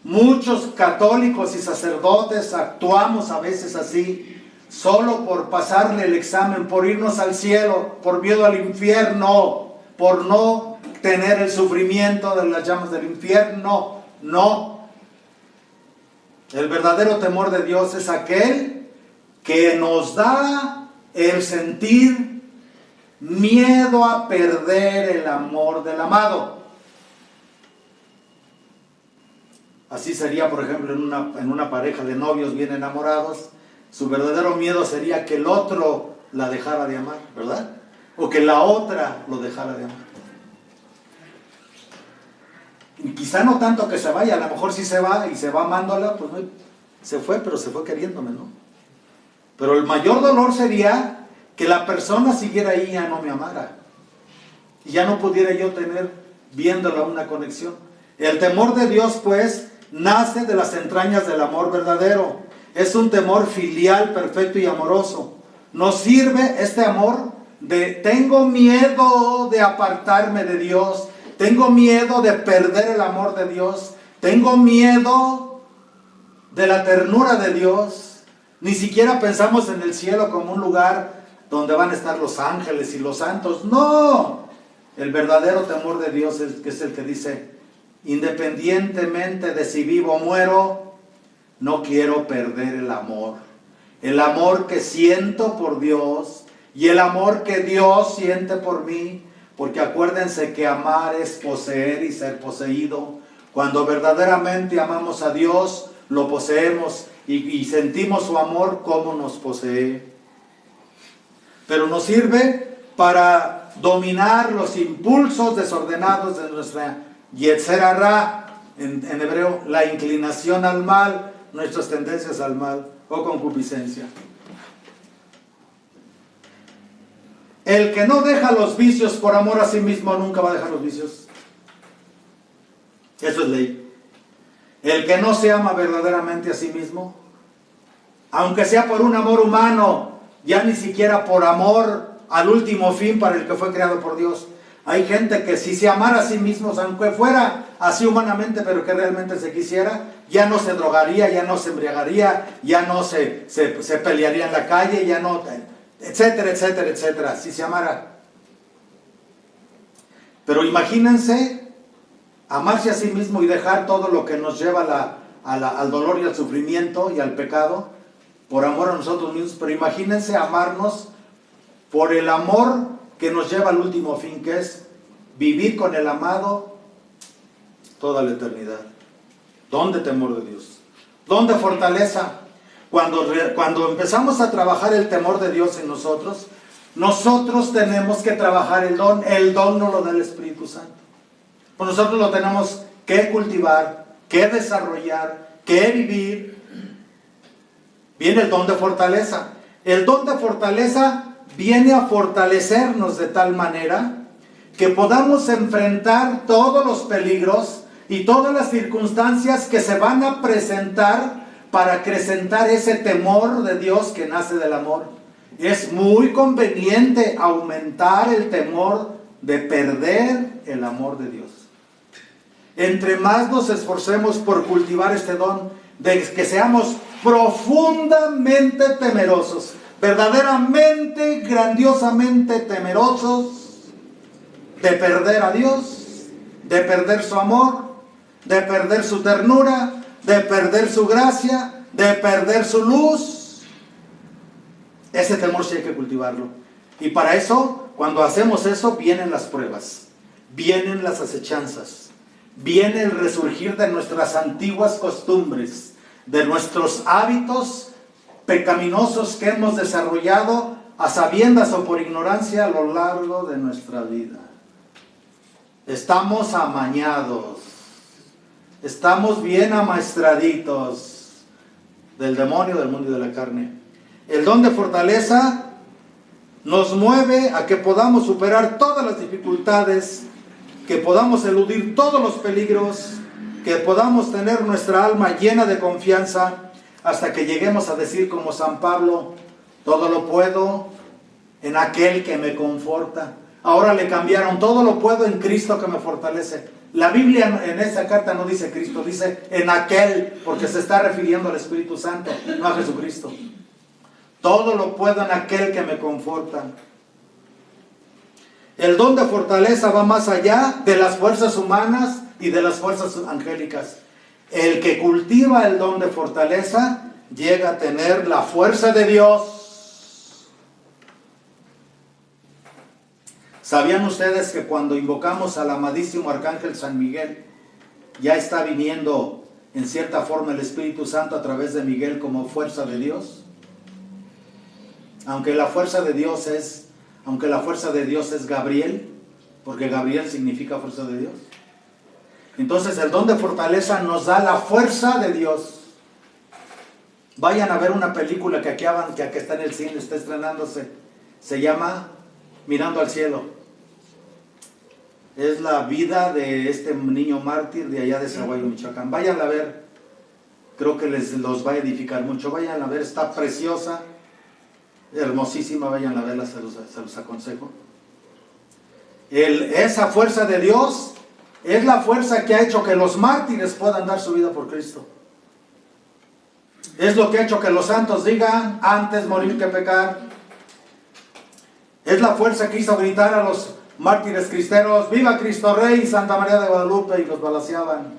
Muchos católicos y sacerdotes actuamos a veces así, solo por pasarle el examen, por irnos al cielo, por miedo al infierno, por no tener el sufrimiento de las llamas del infierno. No. El verdadero temor de Dios es aquel que nos da el sentir miedo a perder el amor del amado. Así sería, por ejemplo, en una pareja de novios bien enamorados. Su verdadero miedo sería que el otro la dejara de amar, ¿verdad? O que la otra lo dejara de amar. Y quizá no tanto que se vaya, a lo mejor si se va y se va amándola, pues no, se fue, pero se fue queriéndome, ¿no? Pero el mayor dolor sería que la persona siguiera ahí y ya no me amara. Y ya no pudiera yo tener, viéndola, una conexión. El temor de Dios, pues, nace de las entrañas del amor verdadero. Es un temor filial, perfecto y amoroso. Nos sirve este amor de tengo miedo de apartarme de Dios, tengo miedo de perder el amor de Dios, tengo miedo de la ternura de Dios. Ni siquiera pensamos en el cielo como un lugar donde van a estar los ángeles y los santos. No, el verdadero temor de Dios es el que dice: independientemente de si vivo o muero, no quiero perder el amor. El amor que siento por Dios y el amor que Dios siente por mí. Porque acuérdense que amar es poseer y ser poseído. Cuando verdaderamente amamos a Dios, lo poseemos y sentimos su amor como nos posee. Pero nos sirve para dominar los impulsos desordenados de nuestra Yetzer Hara, en hebreo, la inclinación al mal, nuestras tendencias al mal o concupiscencia. El que no deja los vicios por amor a sí mismo nunca va a dejar los vicios. Eso es ley. El que no se ama verdaderamente a sí mismo, aunque sea por un amor humano, ya ni siquiera por amor al último fin para el que fue creado por Dios. Hay gente que si se amara a sí mismos, aunque fuera así humanamente, pero que realmente se quisiera, ya no se drogaría, ya no se embriagaría, ya no se pelearía en la calle, ya no, etcétera, etcétera, etcétera, si se amara. Pero imagínense amarse a sí mismo y dejar todo lo que nos lleva al dolor y al sufrimiento y al pecado por amor a nosotros mismos. Pero imagínense amarnos por el amor que nos lleva al último fin, que es vivir con el amado toda la eternidad. ¿Dónde temor de Dios? ¿Dónde fortaleza? Cuando empezamos a trabajar el temor de Dios en nosotros, nosotros tenemos que trabajar el don no lo da el Espíritu Santo. Pues nosotros lo tenemos que cultivar, que desarrollar, que vivir. Viene el don de fortaleza. El don de fortaleza viene a fortalecernos de tal manera que podamos enfrentar todos los peligros y todas las circunstancias que se van a presentar para acrecentar ese temor de Dios que nace del amor. Es muy conveniente aumentar el temor de perder el amor de Dios. Entre más nos esforcemos por cultivar este don, de que seamos profundamente temerosos, verdaderamente, grandiosamente temerosos de perder a Dios, de perder su amor, de perder su ternura, de perder su gracia, de perder su luz. Ese temor sí hay que cultivarlo. Y para eso, cuando hacemos eso, vienen las pruebas, vienen las acechanzas, viene el resurgir de nuestras antiguas costumbres, de nuestros hábitos pecaminosos que hemos desarrollado a sabiendas o por ignorancia a lo largo de nuestra vida. Estamos amañados, Estamos bien amaestraditos del demonio, del mundo y de la carne. El don de fortaleza nos mueve a que podamos superar todas las dificultades, que podamos eludir todos los peligros, que podamos tener nuestra alma llena de confianza hasta que lleguemos a decir como San Pablo, todo lo puedo en aquel que me conforta. Ahora le cambiaron, todo lo puedo en Cristo que me fortalece. La Biblia en esa carta no dice Cristo, dice en aquel, porque se está refiriendo al Espíritu Santo, no a Jesucristo. Todo lo puedo en aquel que me conforta. El don de fortaleza va más allá de las fuerzas humanas y de las fuerzas angélicas. El que cultiva el don de fortaleza llega a tener la fuerza de Dios. ¿Sabían ustedes que cuando invocamos al amadísimo Arcángel San Miguel, ya está viniendo en cierta forma el Espíritu Santo a través de Miguel como fuerza de Dios? Aunque la fuerza de Dios es Gabriel, porque Gabriel significa fuerza de Dios. Entonces el don de fortaleza nos da la fuerza de Dios. Vayan a ver una película que aquí está en el cine, está estrenándose. Se llama Mirando al cielo. Es la vida de este niño mártir de allá de Zaguayo, Michoacán. Vayan a ver. Creo que los va a edificar mucho. Vayan a ver, está preciosa, hermosísima. Vayan a verla, se los aconsejo. Esa fuerza de Dios es la fuerza que ha hecho que los mártires puedan dar su vida por Cristo. Es lo que ha hecho que los santos digan, antes morir que pecar. Es la fuerza que hizo gritar a los mártires cristeros, ¡viva Cristo Rey y Santa María de Guadalupe! Y los balaceaban.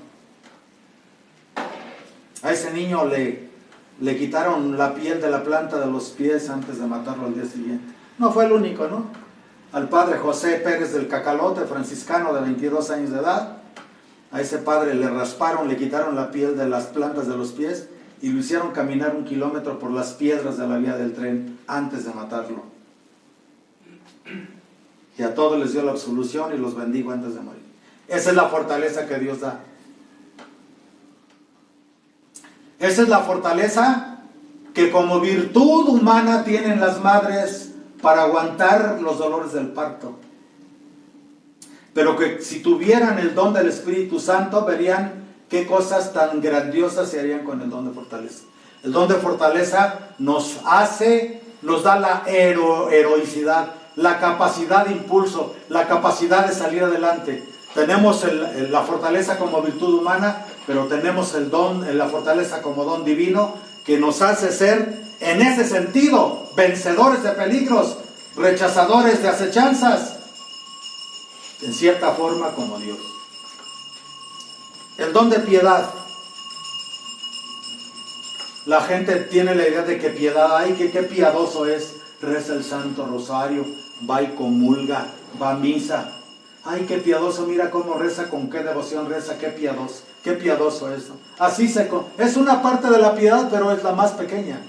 A ese niño le quitaron la piel de la planta de los pies antes de matarlo al día siguiente. No fue el único, ¿no? Al padre José Pérez del Cacalote, franciscano de 22 años de edad, a ese padre le rasparon, le quitaron la piel de las plantas de los pies y lo hicieron caminar 1 kilómetro por las piedras de la vía del tren antes de matarlo. Y a todos les dio la absolución y los bendigo antes de morir. Esa es la fortaleza que Dios da. Esa es la fortaleza que como virtud humana tienen las madres para aguantar los dolores del parto. Pero que si tuvieran el don del Espíritu Santo, verían qué cosas tan grandiosas se harían con el don de fortaleza. El don de fortaleza nos da la heroicidad, la capacidad de impulso, la capacidad de salir adelante. Tenemos la fortaleza como virtud humana, pero tenemos el don, la fortaleza como don divino, que nos hace ser, en ese sentido, vencedores de peligros, rechazadores de acechanzas, en cierta forma como Dios. El don de piedad. La gente tiene la idea de que piedad, ay, que qué piadoso es, reza el Santo Rosario, va y comulga, va a misa. Ay, qué piadoso, mira cómo reza, con qué devoción reza, qué piadoso es. Así es una parte de la piedad, pero es la más pequeña.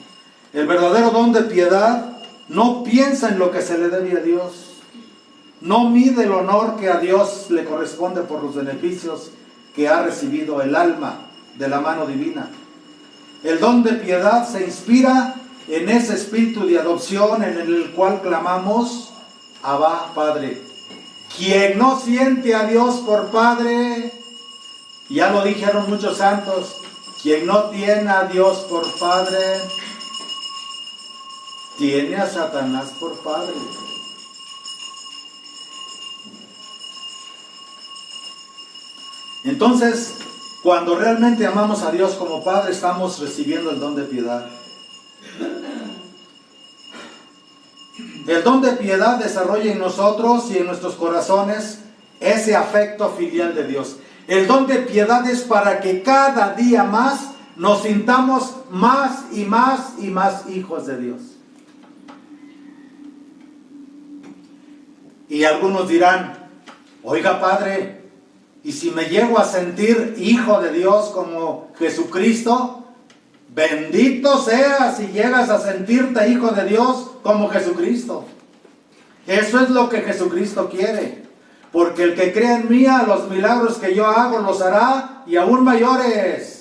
El verdadero don de piedad no piensa en lo que se le debe a Dios, no mide el honor que a Dios le corresponde por los beneficios que ha recibido el alma de la mano divina. El don de piedad se inspira en ese espíritu de adopción en el cual clamamos, Abba, Padre. Quien no siente a Dios por Padre, ya lo dijeron muchos santos, quien no tiene a Dios por Padre, tiene a Satanás por Padre. Entonces, cuando realmente amamos a Dios como Padre, estamos recibiendo el don de piedad. El don de piedad desarrolla en nosotros y en nuestros corazones ese afecto filial de Dios. El don de piedad es para que cada día más nos sintamos más y más y más hijos de Dios. Y algunos dirán, oiga Padre, ¿y si me llego a sentir hijo de Dios como Jesucristo? Bendito seas si llegas a sentirte hijo de Dios como Jesucristo. Eso es lo que Jesucristo quiere. Porque el que cree en mí, a los milagros que yo hago los hará, y aún mayores.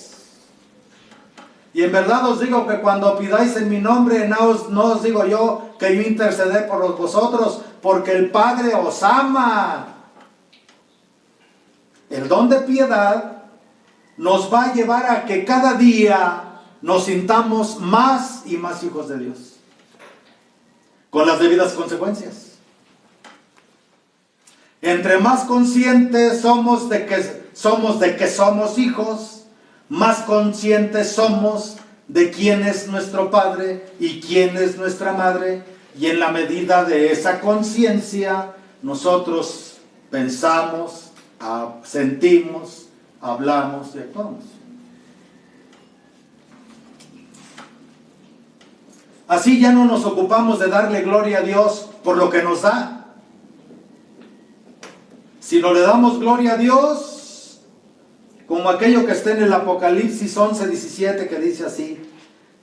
Y en verdad os digo que cuando pidáis en mi nombre, no os digo yo que yo intercederé por vosotros, porque el Padre os ama. El don de piedad nos va a llevar a que cada día nos sintamos más y más hijos de Dios, con las debidas consecuencias. Entre más conscientes somos de que somos hijos, más conscientes somos de quién es nuestro Padre y quién es nuestra Madre, y en la medida de esa conciencia nosotros pensamos, sentimos, hablamos y actuamos. Así ya no nos ocupamos de darle gloria a Dios por lo que nos da, sino le damos gloria a Dios como aquello que está en el Apocalipsis 11:17, que dice así: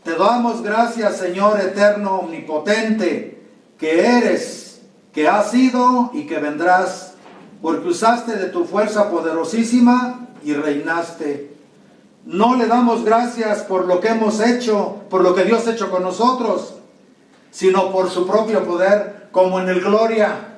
te damos gracias, Señor eterno, omnipotente, que eres, que has sido y que vendrás, porque usaste de tu fuerza poderosísima y reinaste. No le damos gracias por lo que hemos hecho, por lo que Dios ha hecho con nosotros, sino por su propio poder, como en el Gloria.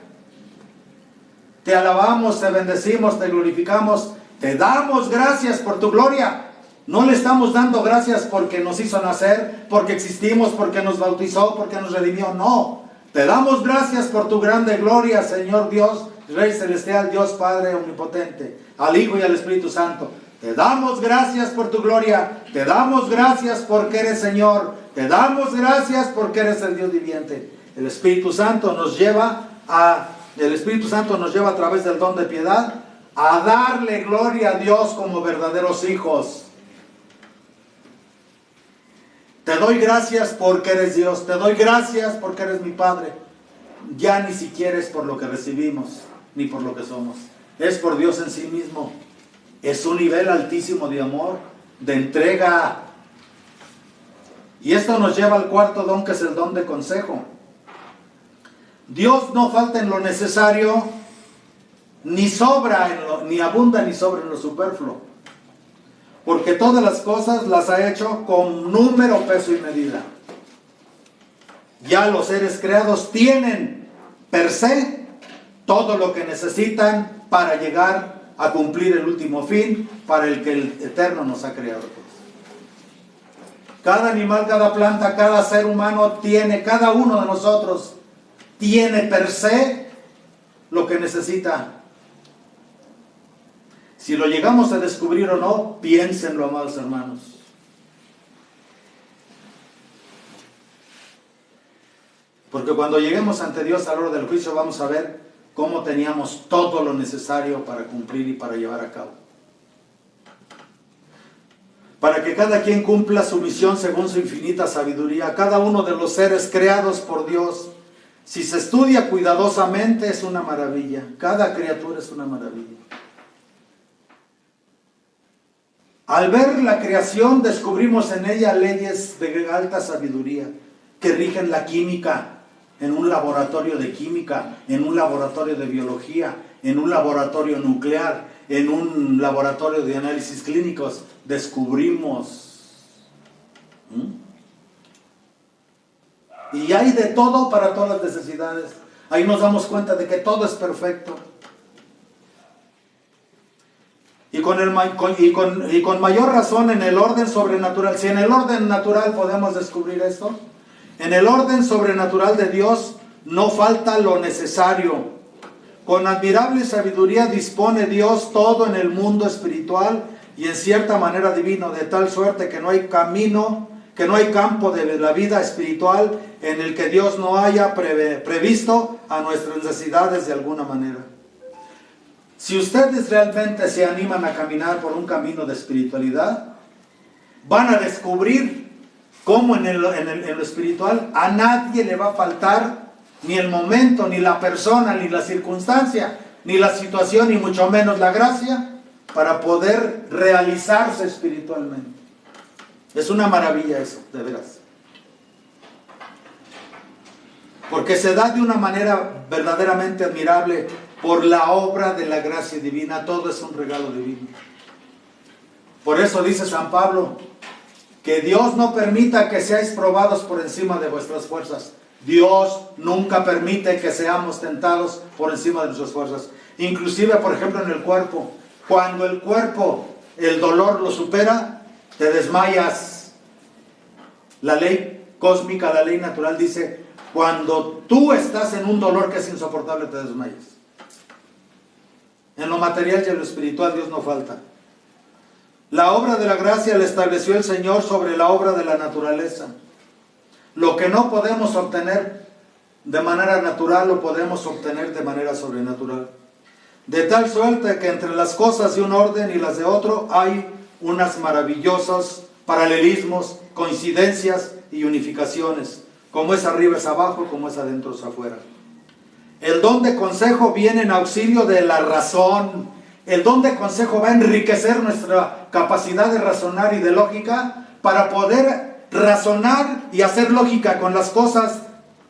Te alabamos, te bendecimos, te glorificamos, te damos gracias por tu gloria. No le estamos dando gracias porque nos hizo nacer, porque existimos, porque nos bautizó, porque nos redimió. No, te damos gracias por tu grande gloria, Señor Dios, Rey celestial, Dios Padre omnipotente, al Hijo y al Espíritu Santo. Te damos gracias por tu gloria, te damos gracias porque eres Señor, te damos gracias porque eres el Dios viviente. El Espíritu Santo nos lleva a través del don de piedad a darle gloria a Dios como verdaderos hijos. Te doy gracias porque eres Dios, te doy gracias porque eres mi Padre. Ya ni siquiera es por lo que recibimos, ni por lo que somos. Es por Dios en sí mismo. Es un nivel altísimo de amor, de entrega. Y esto nos lleva al cuarto don, que es el don de consejo. Dios no falta en lo necesario, ni sobra ni abunda ni sobra en lo superfluo, porque todas las cosas las ha hecho con número, peso y medida. Ya los seres creados tienen per se todo lo que necesitan para llegar a cumplir el último fin para el que el Eterno nos ha creado. Cada animal, cada planta, cada ser humano tiene, cada uno de nosotros tiene per se lo que necesita. Si lo llegamos a descubrir o no, piénsenlo, amados hermanos. Porque cuando lleguemos ante Dios a la hora del juicio, vamos a ver cómo teníamos todo lo necesario para cumplir y para llevar a cabo. Para que cada quien cumpla su misión según su infinita sabiduría. Cada uno de los seres creados por Dios, si se estudia cuidadosamente, es una maravilla. Cada criatura es una maravilla. Al ver la creación, descubrimos en ella leyes de alta sabiduría que rigen la química, en un laboratorio de química, en un laboratorio de biología, en un laboratorio nuclear, en un laboratorio de análisis clínicos. Descubrimos. Y hay de todo para todas las necesidades. Ahí nos damos cuenta de que todo es perfecto. Y con mayor razón en el orden sobrenatural. Si en el orden natural podemos descubrir esto, en el orden sobrenatural de Dios no falta lo necesario. Con admirable sabiduría dispone Dios todo en el mundo espiritual y en cierta manera divino, de tal suerte que no hay camino, que no hay campo de la vida espiritual en el que Dios no haya previsto a nuestras necesidades de alguna manera. Si ustedes realmente se animan a caminar por un camino de espiritualidad, van a descubrir cómo en lo espiritual a nadie le va a faltar ni el momento, ni la persona, ni la circunstancia, ni la situación, ni mucho menos la gracia para poder realizarse espiritualmente. Es una maravilla eso, de veras. Porque se da de una manera verdaderamente admirable por la obra de la gracia divina. Todo es un regalo divino. Por eso dice San Pablo, que Dios no permita que seáis probados por encima de vuestras fuerzas. Dios nunca permite que seamos tentados por encima de nuestras fuerzas. Inclusive, por ejemplo, en el cuerpo. Cuando el cuerpo, el dolor lo supera, te desmayas. La ley cósmica, la ley natural dice, cuando tú estás en un dolor que es insoportable, te desmayas. En lo material y en lo espiritual Dios no falta. La obra de la gracia la estableció el Señor sobre la obra de la naturaleza. Lo que no podemos obtener de manera natural, lo podemos obtener de manera sobrenatural. De tal suerte que entre las cosas de un orden y las de otro hay unas maravillosas paralelismos, coincidencias y unificaciones. Como es arriba es abajo, como es adentro es afuera. El don de consejo viene en auxilio de la razón. El don de consejo va a enriquecer nuestra capacidad de razonar y de lógica para poder razonar y hacer lógica con las cosas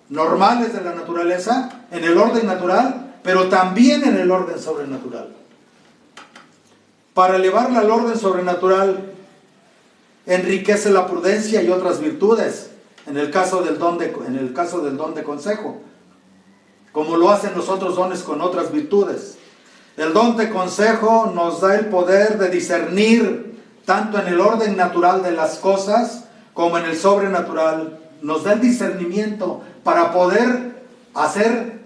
normales de la naturaleza, en el orden natural, pero también en el orden sobrenatural. Para elevarla al orden sobrenatural, enriquece la prudencia y otras virtudes, en el caso del don de consejo, como lo hacen los otros dones con otras virtudes. El don de consejo nos da el poder de discernir tanto en el orden natural de las cosas como en el sobrenatural. Nos da el discernimiento para poder hacer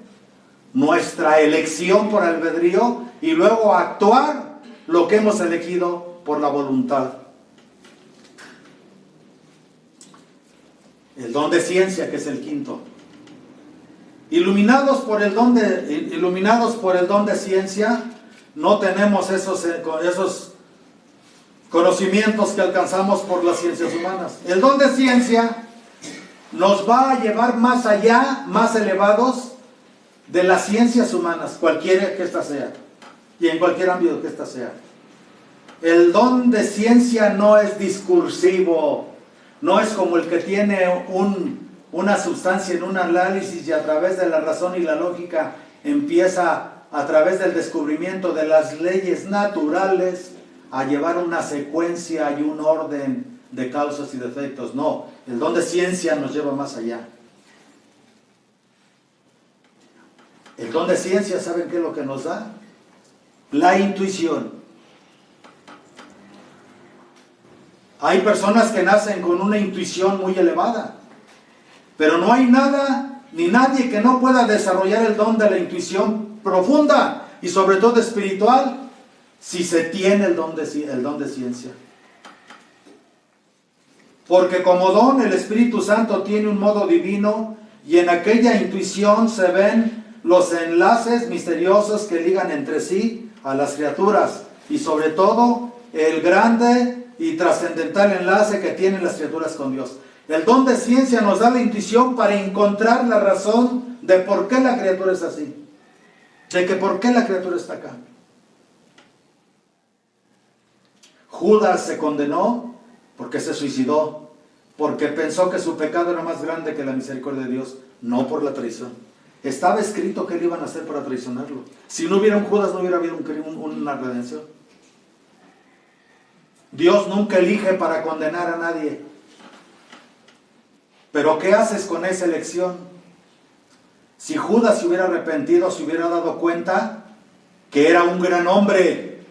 nuestra elección por albedrío y luego actuar lo que hemos elegido por la voluntad. El don de ciencia, que es el quinto. Iluminados por el don de ciencia, no tenemos esos conocimientos que alcanzamos por las ciencias humanas. El don de ciencia nos va a llevar más allá, más elevados de las ciencias humanas, cualquiera que ésta sea, y en cualquier ámbito que ésta sea. El don de ciencia no es discursivo, no es como el que tiene una sustancia en un análisis y a través de la razón y la lógica empieza, a través del descubrimiento de las leyes naturales, a llevar una secuencia y un orden de causas y de efectos. No, el don de ciencia nos lleva más allá. El don de ciencia, ¿saben qué es lo que nos da? La intuición. Hay personas que nacen con una intuición muy elevada, pero no hay nada ni nadie que no pueda desarrollar el don de la intuición profunda y sobre todo espiritual si se tiene el don de ciencia. Porque como don el Espíritu Santo tiene un modo divino y en aquella intuición se ven los enlaces misteriosos que ligan entre sí a las criaturas y sobre todo el grande y trascendental enlace que tienen las criaturas con Dios. El don de ciencia nos da la intuición para encontrar la razón de por qué la criatura es así, de que por qué la criatura está acá. Judas se condenó porque se suicidó, porque pensó que su pecado era más grande que la misericordia de Dios, no por la traición. Estaba escrito que le iban a hacer para traicionarlo. Si no hubiera un Judas, no hubiera habido una redención. Dios nunca elige para condenar a nadie. Pero ¿qué haces con esa elección? Si Judas se hubiera arrepentido, se hubiera dado cuenta que era un gran hombre,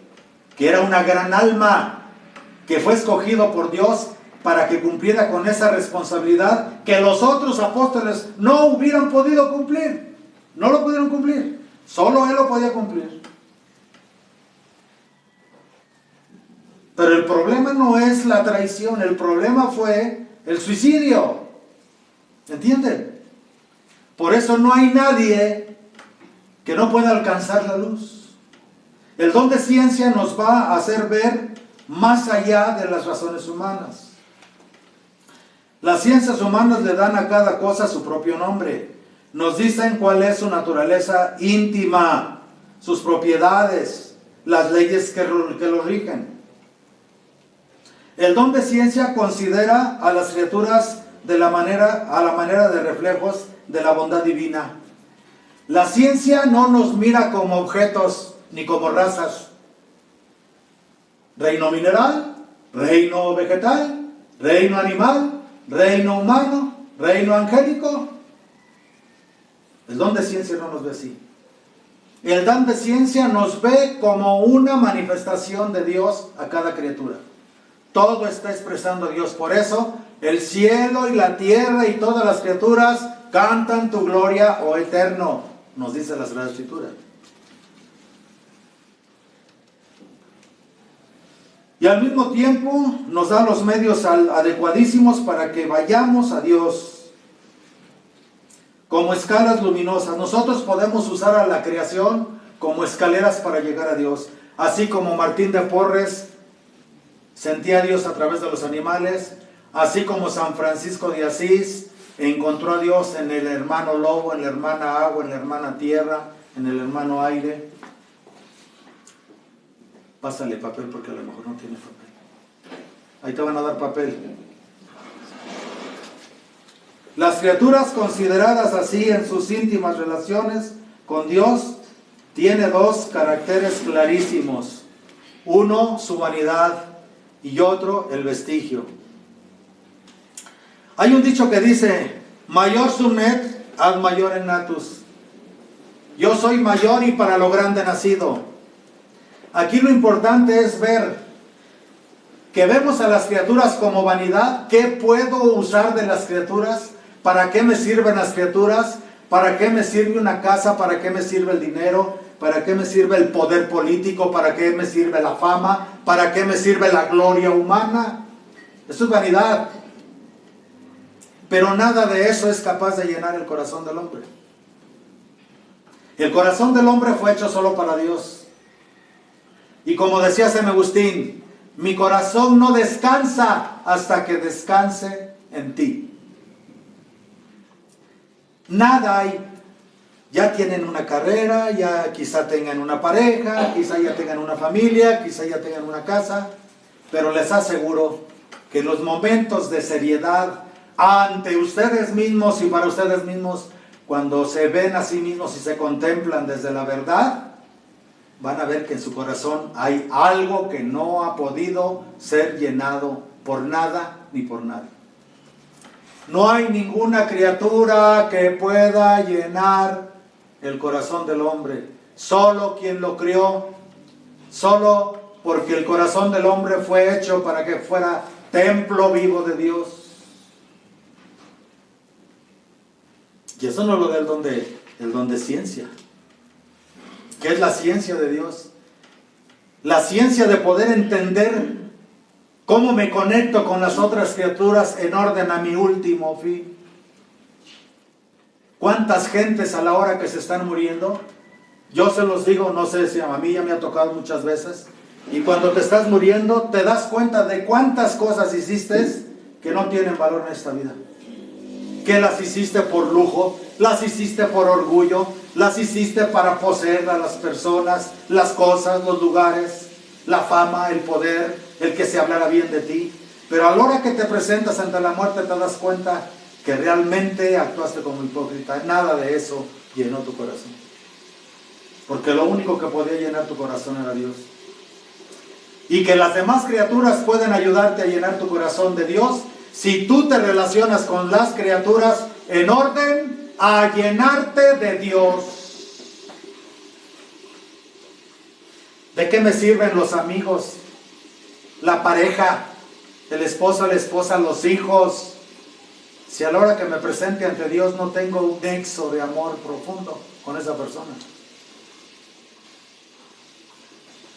que era una gran alma, que fue escogido por Dios para que cumpliera con esa responsabilidad que los otros apóstoles no hubieran podido cumplir. No lo pudieron cumplir. Solo él lo podía cumplir. Pero el problema no es la traición, el problema fue el suicidio. ¿Entienden? Por eso no hay nadie que no pueda alcanzar la luz. El don de ciencia nos va a hacer ver más allá de las razones humanas. Las ciencias humanas le dan a cada cosa su propio nombre. Nos dicen cuál es su naturaleza íntima, sus propiedades, las leyes que lo rigen. El don de ciencia considera a las criaturas a la manera de reflejos de la bondad divina. La ciencia no nos mira como objetos ni como razas. Reino mineral, reino vegetal, reino animal, reino humano, reino angélico. El don de ciencia no nos ve así. El don de ciencia nos ve como una manifestación de Dios a cada criatura. Todo está expresando a Dios. Por eso el cielo y la tierra y todas las criaturas cantan tu gloria, oh Eterno, nos dice la Sagrada Escritura. Y al mismo tiempo nos da los medios adecuadísimos para que vayamos a Dios como escalas luminosas. Nosotros podemos usar a la creación como escaleras para llegar a Dios. Así como Martín de Porres sentía a Dios a través de los animales, así como San Francisco de Asís encontró a Dios en el hermano lobo, en la hermana agua, en la hermana tierra, en el hermano aire. Pásale papel porque a lo mejor no tiene papel. Ahí te van a dar papel. Las criaturas consideradas así en sus íntimas relaciones con Dios tiene dos caracteres clarísimos. Uno, su vanidad, y otro, el vestigio. Hay un dicho que dice, mayor sum et ad maiorem natus. Yo soy mayor y para lo grande nacido. Aquí lo importante es ver que vemos a las criaturas como vanidad. ¿Qué puedo usar de las criaturas? ¿Para qué me sirven las criaturas? ¿Para qué me sirve una casa? ¿Para qué me sirve el dinero? ¿Para qué me sirve el poder político? ¿Para qué me sirve la fama? ¿Para qué me sirve la gloria humana? Eso es vanidad. Pero nada de eso es capaz de llenar el corazón del hombre. El corazón del hombre fue hecho solo para Dios. Y como decía San Agustín, mi corazón no descansa hasta que descanse en ti. Nada hay. Ya tienen una carrera, ya quizá tengan una pareja, quizá ya tengan una familia, quizá ya tengan una casa, pero les aseguro que los momentos de seriedad ante ustedes mismos y para ustedes mismos, cuando se ven a sí mismos y se contemplan desde la verdad, van a ver que en su corazón hay algo que no ha podido ser llenado por nada ni por nadie. No hay ninguna criatura que pueda llenar el corazón del hombre. Solo quien lo crió, solo porque el corazón del hombre fue hecho para que fuera templo vivo de Dios. Y eso no lo da el don de ciencia. ¿Qué es la ciencia de Dios? La ciencia de poder entender cómo me conecto con las otras criaturas en orden a mi último fin. ¿Cuántas gentes a la hora que se están muriendo? Yo se los digo, no sé si a mí ya me ha tocado muchas veces. Y cuando te estás muriendo, te das cuenta de cuántas cosas hiciste que no tienen valor en esta vida. Que las hiciste por lujo, las hiciste por orgullo, las hiciste para poseer a las personas, las cosas, los lugares, la fama, el poder, el que se hablara bien de ti. Pero a la hora que te presentas ante la muerte te das cuenta que realmente actuaste como hipócrita. Nada de eso llenó tu corazón. Porque lo único que podía llenar tu corazón era Dios. Y que las demás criaturas pueden ayudarte a llenar tu corazón de Dios si tú te relacionas con las criaturas en orden a llenarte de Dios. ¿De qué me sirven los amigos, la pareja, el esposo, la esposa, los hijos, si a la hora que me presente ante Dios no tengo un nexo de amor profundo con esa persona?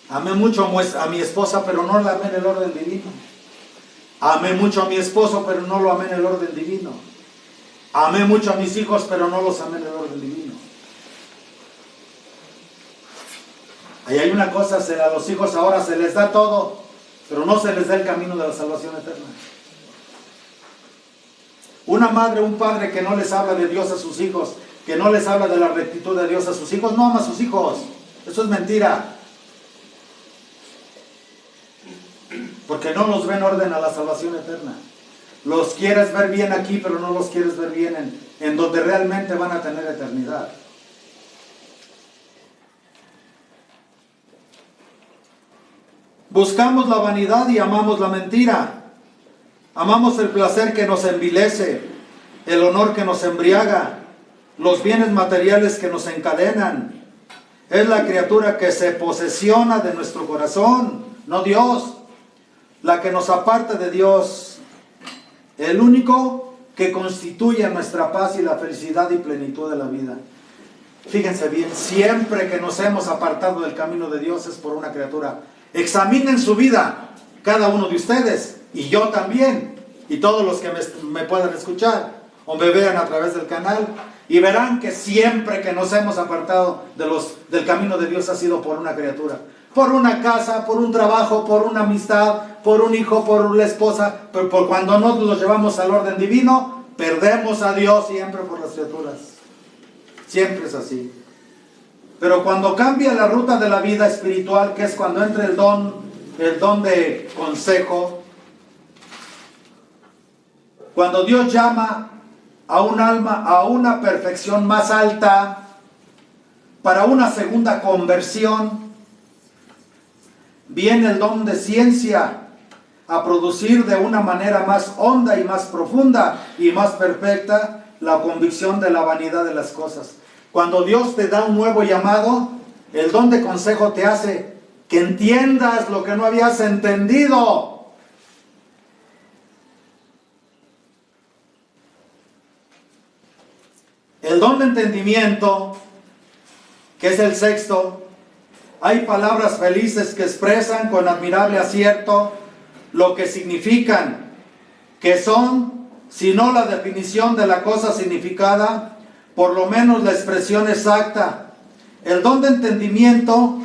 Amé mucho a mi esposa, pero no la amé en el orden divino. Amé mucho a mi esposo, pero no lo amé en el orden divino. Amé mucho a mis hijos, pero no los amé en el orden divino. Ahí hay una cosa, a los hijos ahora se les da todo, pero no se les da el camino de la salvación eterna. Una madre, un padre que no les habla de Dios a sus hijos, que no les habla de la rectitud de Dios a sus hijos, no ama a sus hijos. Eso es mentira. Porque no los ve en orden a la salvación eterna. Los quieres ver bien aquí, pero no los quieres ver bien en donde realmente van a tener eternidad. Buscamos la vanidad y amamos la mentira. Amamos el placer que nos envilece, el honor que nos embriaga, los bienes materiales que nos encadenan. Es la criatura que se posesiona de nuestro corazón, no Dios, la que nos aparta de Dios, el único que constituye nuestra paz y la felicidad y plenitud de la vida. Fíjense bien, siempre que nos hemos apartado del camino de Dios es por una criatura. Examinen su vida, cada uno de ustedes, y yo también, y todos los que me puedan escuchar o me vean a través del canal, y verán que siempre que nos hemos apartado del camino de Dios ha sido por una criatura, por una casa, por un trabajo, por una amistad, por un hijo, por la esposa, pero por cuando no los llevamos al orden divino, perdemos a Dios siempre por las criaturas. Siempre es así. Pero cuando cambia la ruta de la vida espiritual, que es cuando entra el don de consejo, cuando Dios llama a un alma a una perfección más alta, para una segunda conversión, viene el don de ciencia a producir de una manera más honda y más profunda y más perfecta la convicción de la vanidad de las cosas. Cuando Dios te da un nuevo llamado, el don de consejo te hace que entiendas lo que no habías entendido. El don de entendimiento, que es el sexto, hay palabras felices que expresan con admirable acierto lo que significan, que son, si no la definición de la cosa significada, por lo menos la expresión exacta. El don de entendimiento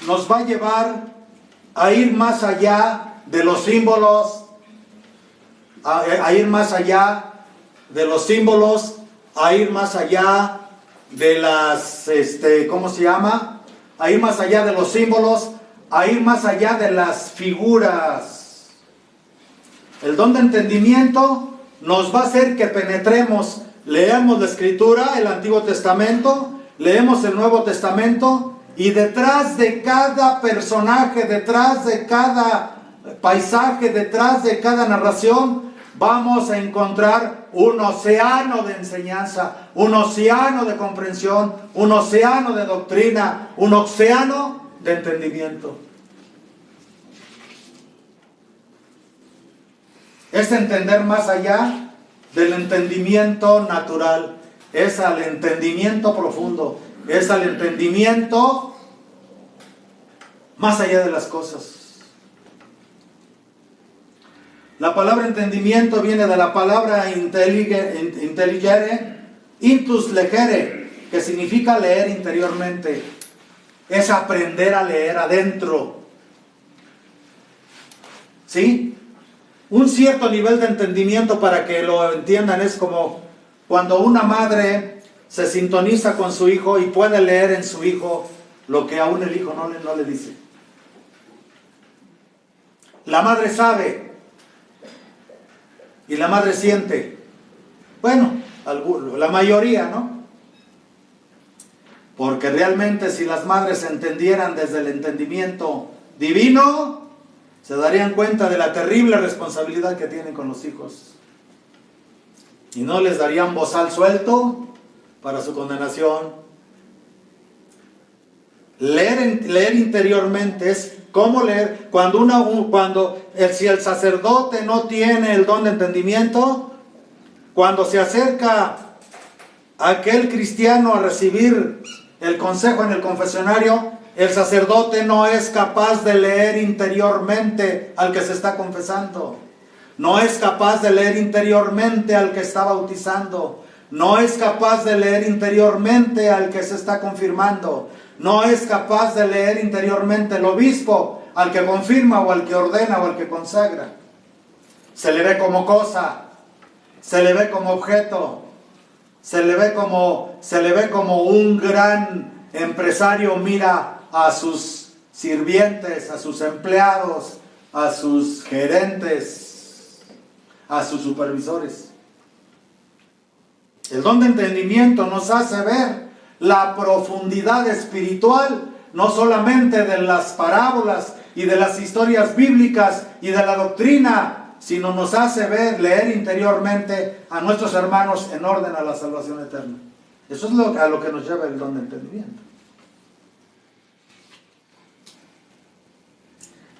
nos va a llevar a ir más allá de los símbolos, a ir más allá de los símbolos, a ir más allá de las, ¿cómo se llama? A ir más allá de los símbolos, a ir más allá de las figuras. El don de entendimiento nos va a hacer que penetremos. Leemos la Escritura, el Antiguo Testamento, leemos el Nuevo Testamento, y detrás de cada personaje, detrás de cada paisaje, detrás de cada narración, vamos a encontrar un océano de enseñanza, un océano de comprensión, un océano de doctrina, un océano de entendimiento. Es entender más allá del entendimiento natural, es al entendimiento profundo, es al entendimiento más allá de las cosas. La palabra entendimiento viene de la palabra intelligere, intus legere, que significa leer interiormente, es aprender a leer adentro. ¿Sí? Un cierto nivel de entendimiento, para que lo entiendan, es como cuando una madre se sintoniza con su hijo y puede leer en su hijo lo que aún el hijo no le dice. La madre sabe y la madre siente. Bueno, la mayoría, ¿no? Porque realmente si las madres entendieran desde el entendimiento divino, se darían cuenta de la terrible responsabilidad que tienen con los hijos. Y no les darían bozal suelto para su condenación. Leer interiormente es cómo leer. Si el sacerdote no tiene el don de entendimiento, cuando se acerca aquel cristiano a recibir el consejo en el confesionario, el sacerdote no es capaz de leer interiormente al que se está confesando. No es capaz de leer interiormente al que está bautizando. No es capaz de leer interiormente al que se está confirmando. No es capaz de leer interiormente el obispo, al que confirma o al que ordena o al que consagra. Se le ve como cosa, se le ve como objeto, se le ve como un gran empresario mira a sus sirvientes, a sus empleados, a sus gerentes, a sus supervisores. El don de entendimiento nos hace ver la profundidad espiritual, no solamente de las parábolas y de las historias bíblicas y de la doctrina, sino nos hace ver, leer interiormente a nuestros hermanos en orden a la salvación eterna. Eso es a lo que nos lleva el don de entendimiento.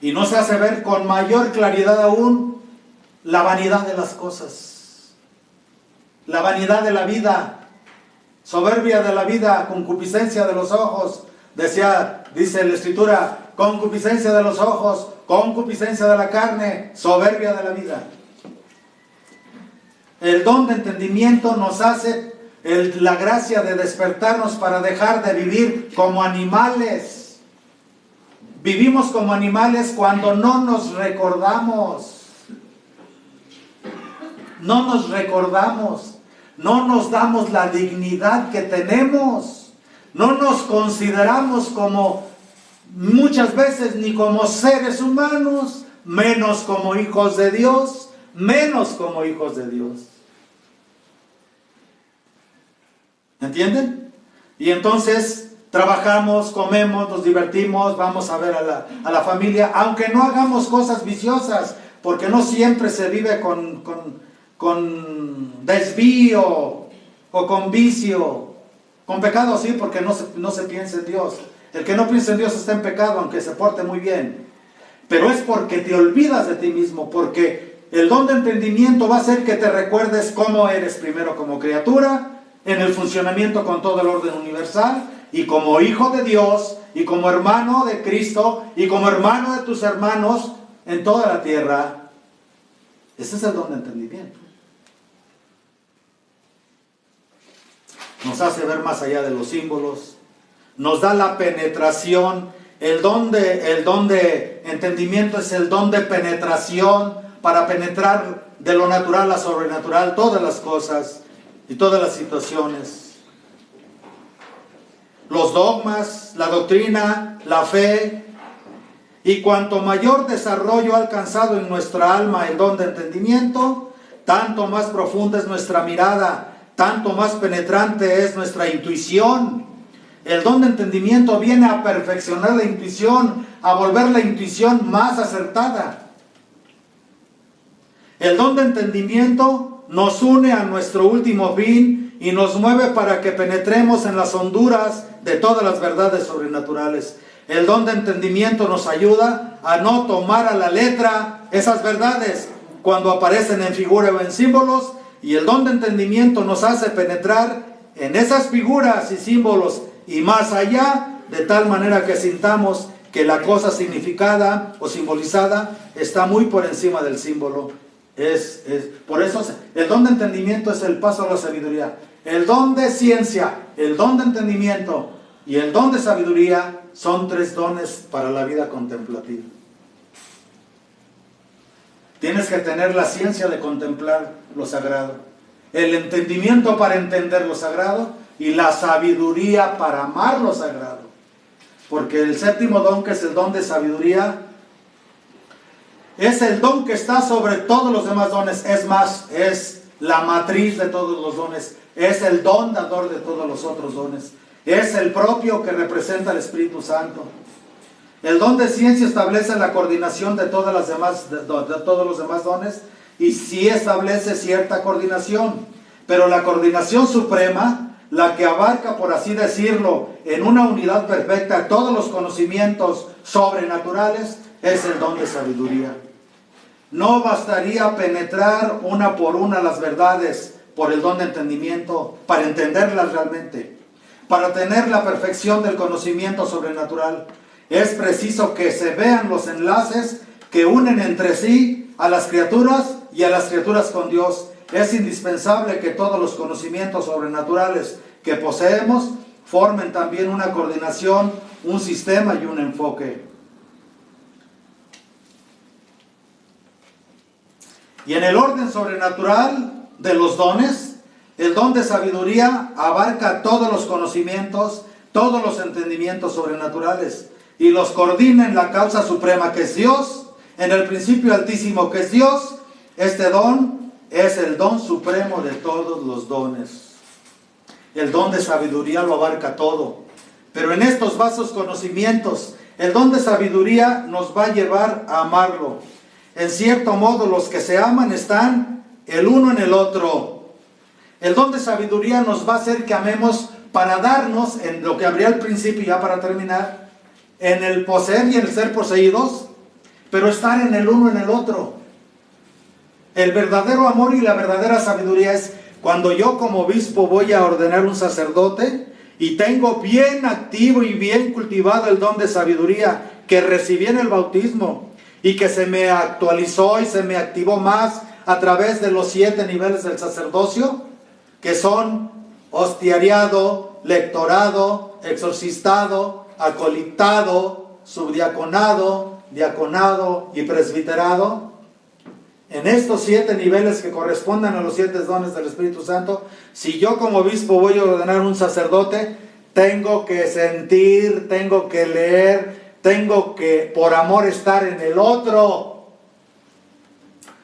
Y nos hace ver con mayor claridad aún la vanidad de las cosas, la vanidad de la vida, soberbia de la vida, concupiscencia de los ojos. Dice la Escritura, concupiscencia de los ojos, concupiscencia de la carne, soberbia de la vida. El don de entendimiento nos hace la gracia de despertarnos para dejar de vivir como animales. Vivimos como animales cuando no nos recordamos. No nos recordamos. No nos damos la dignidad que tenemos. No nos consideramos como, muchas veces, ni como seres humanos, menos como hijos de Dios, menos como hijos de Dios. ¿Entienden? Y entonces trabajamos, comemos, nos divertimos, vamos a ver a la familia, aunque no hagamos cosas viciosas, porque no siempre se vive con desvío o con vicio, con pecado sí, porque no se piensa en Dios. El que no piensa en Dios está en pecado, aunque se porte muy bien. Pero es porque te olvidas de ti mismo, porque el don de entendimiento va a hacer que te recuerdes cómo eres primero como criatura, en el funcionamiento con todo el orden universal, y como hijo de Dios, y como hermano de Cristo, y como hermano de tus hermanos en toda la tierra. Ese es el don de entendimiento. Nos hace ver más allá de los símbolos, nos da la penetración. El don de entendimiento es el don de penetración, para penetrar de lo natural a sobrenatural todas las cosas y todas las situaciones. Los dogmas, la doctrina, la fe. Y cuanto mayor desarrollo ha alcanzado en nuestra alma el don de entendimiento, tanto más profunda es nuestra mirada, tanto más penetrante es nuestra intuición. El don de entendimiento viene a perfeccionar la intuición, a volver la intuición más acertada. El don de entendimiento nos une a nuestro último fin y nos mueve para que penetremos en las honduras de todas las verdades sobrenaturales. El don de entendimiento nos ayuda a no tomar a la letra esas verdades cuando aparecen en figura o en símbolos, y el don de entendimiento nos hace penetrar en esas figuras y símbolos y más allá, de tal manera que sintamos que la cosa significada o simbolizada está muy por encima del símbolo. Por eso el don de entendimiento es el paso a la sabiduría. El don de ciencia, el don de entendimiento y el don de sabiduría son 3 dones para la vida contemplativa. Tienes que tener la ciencia de contemplar lo sagrado, el entendimiento para entender lo sagrado y la sabiduría para amar lo sagrado. Porque el 7º don, que es el don de sabiduría, es el don que está sobre todos los demás dones. Es más, es la matriz de todos los dones. Es el don dador de todos los otros dones. Es el propio que representa al Espíritu Santo. El don de ciencia establece la coordinación de todos los demás dones, y sí establece cierta coordinación. Pero la coordinación suprema, la que abarca, por así decirlo, en una unidad perfecta todos los conocimientos sobrenaturales, es el don de sabiduría. No bastaría penetrar una por una las verdades por el don de entendimiento para entenderlas realmente, para tener la perfección del conocimiento sobrenatural. Es preciso que se vean los enlaces que unen entre sí a las criaturas y a las criaturas con Dios. Es indispensable que todos los conocimientos sobrenaturales que poseemos formen también una coordinación, un sistema y un enfoque. Y en el orden sobrenatural de los dones, el don de sabiduría abarca todos los conocimientos, todos los entendimientos sobrenaturales, y los coordina en la causa suprema que es Dios, en el principio altísimo que es Dios. Este don es el don supremo de todos los dones. El don de sabiduría lo abarca todo. Pero en estos vastos conocimientos, El don de sabiduría nos va a llevar a amarlo. En cierto modo, los que se aman están el uno en el otro. El don de sabiduría nos va a hacer que amemos para darnos, en lo que habría al principio, ya para terminar, en el poseer y en el ser poseídos, pero estar en el uno en el otro. El verdadero amor y la verdadera sabiduría es cuando yo como obispo voy a ordenar un sacerdote y tengo bien activo y bien cultivado el don de sabiduría que recibí en el bautismo y que se me actualizó y se me activó más a través de los 7 niveles del sacerdocio, que son hostiariado, lectorado, exorcistado, acolitado, subdiaconado, diaconado y presbiterado. En estos 7 niveles que corresponden a los 7 dones del Espíritu Santo, si yo como obispo voy a ordenar un sacerdote, tengo que sentir, tengo que leer, tengo que por amor estar en el otro,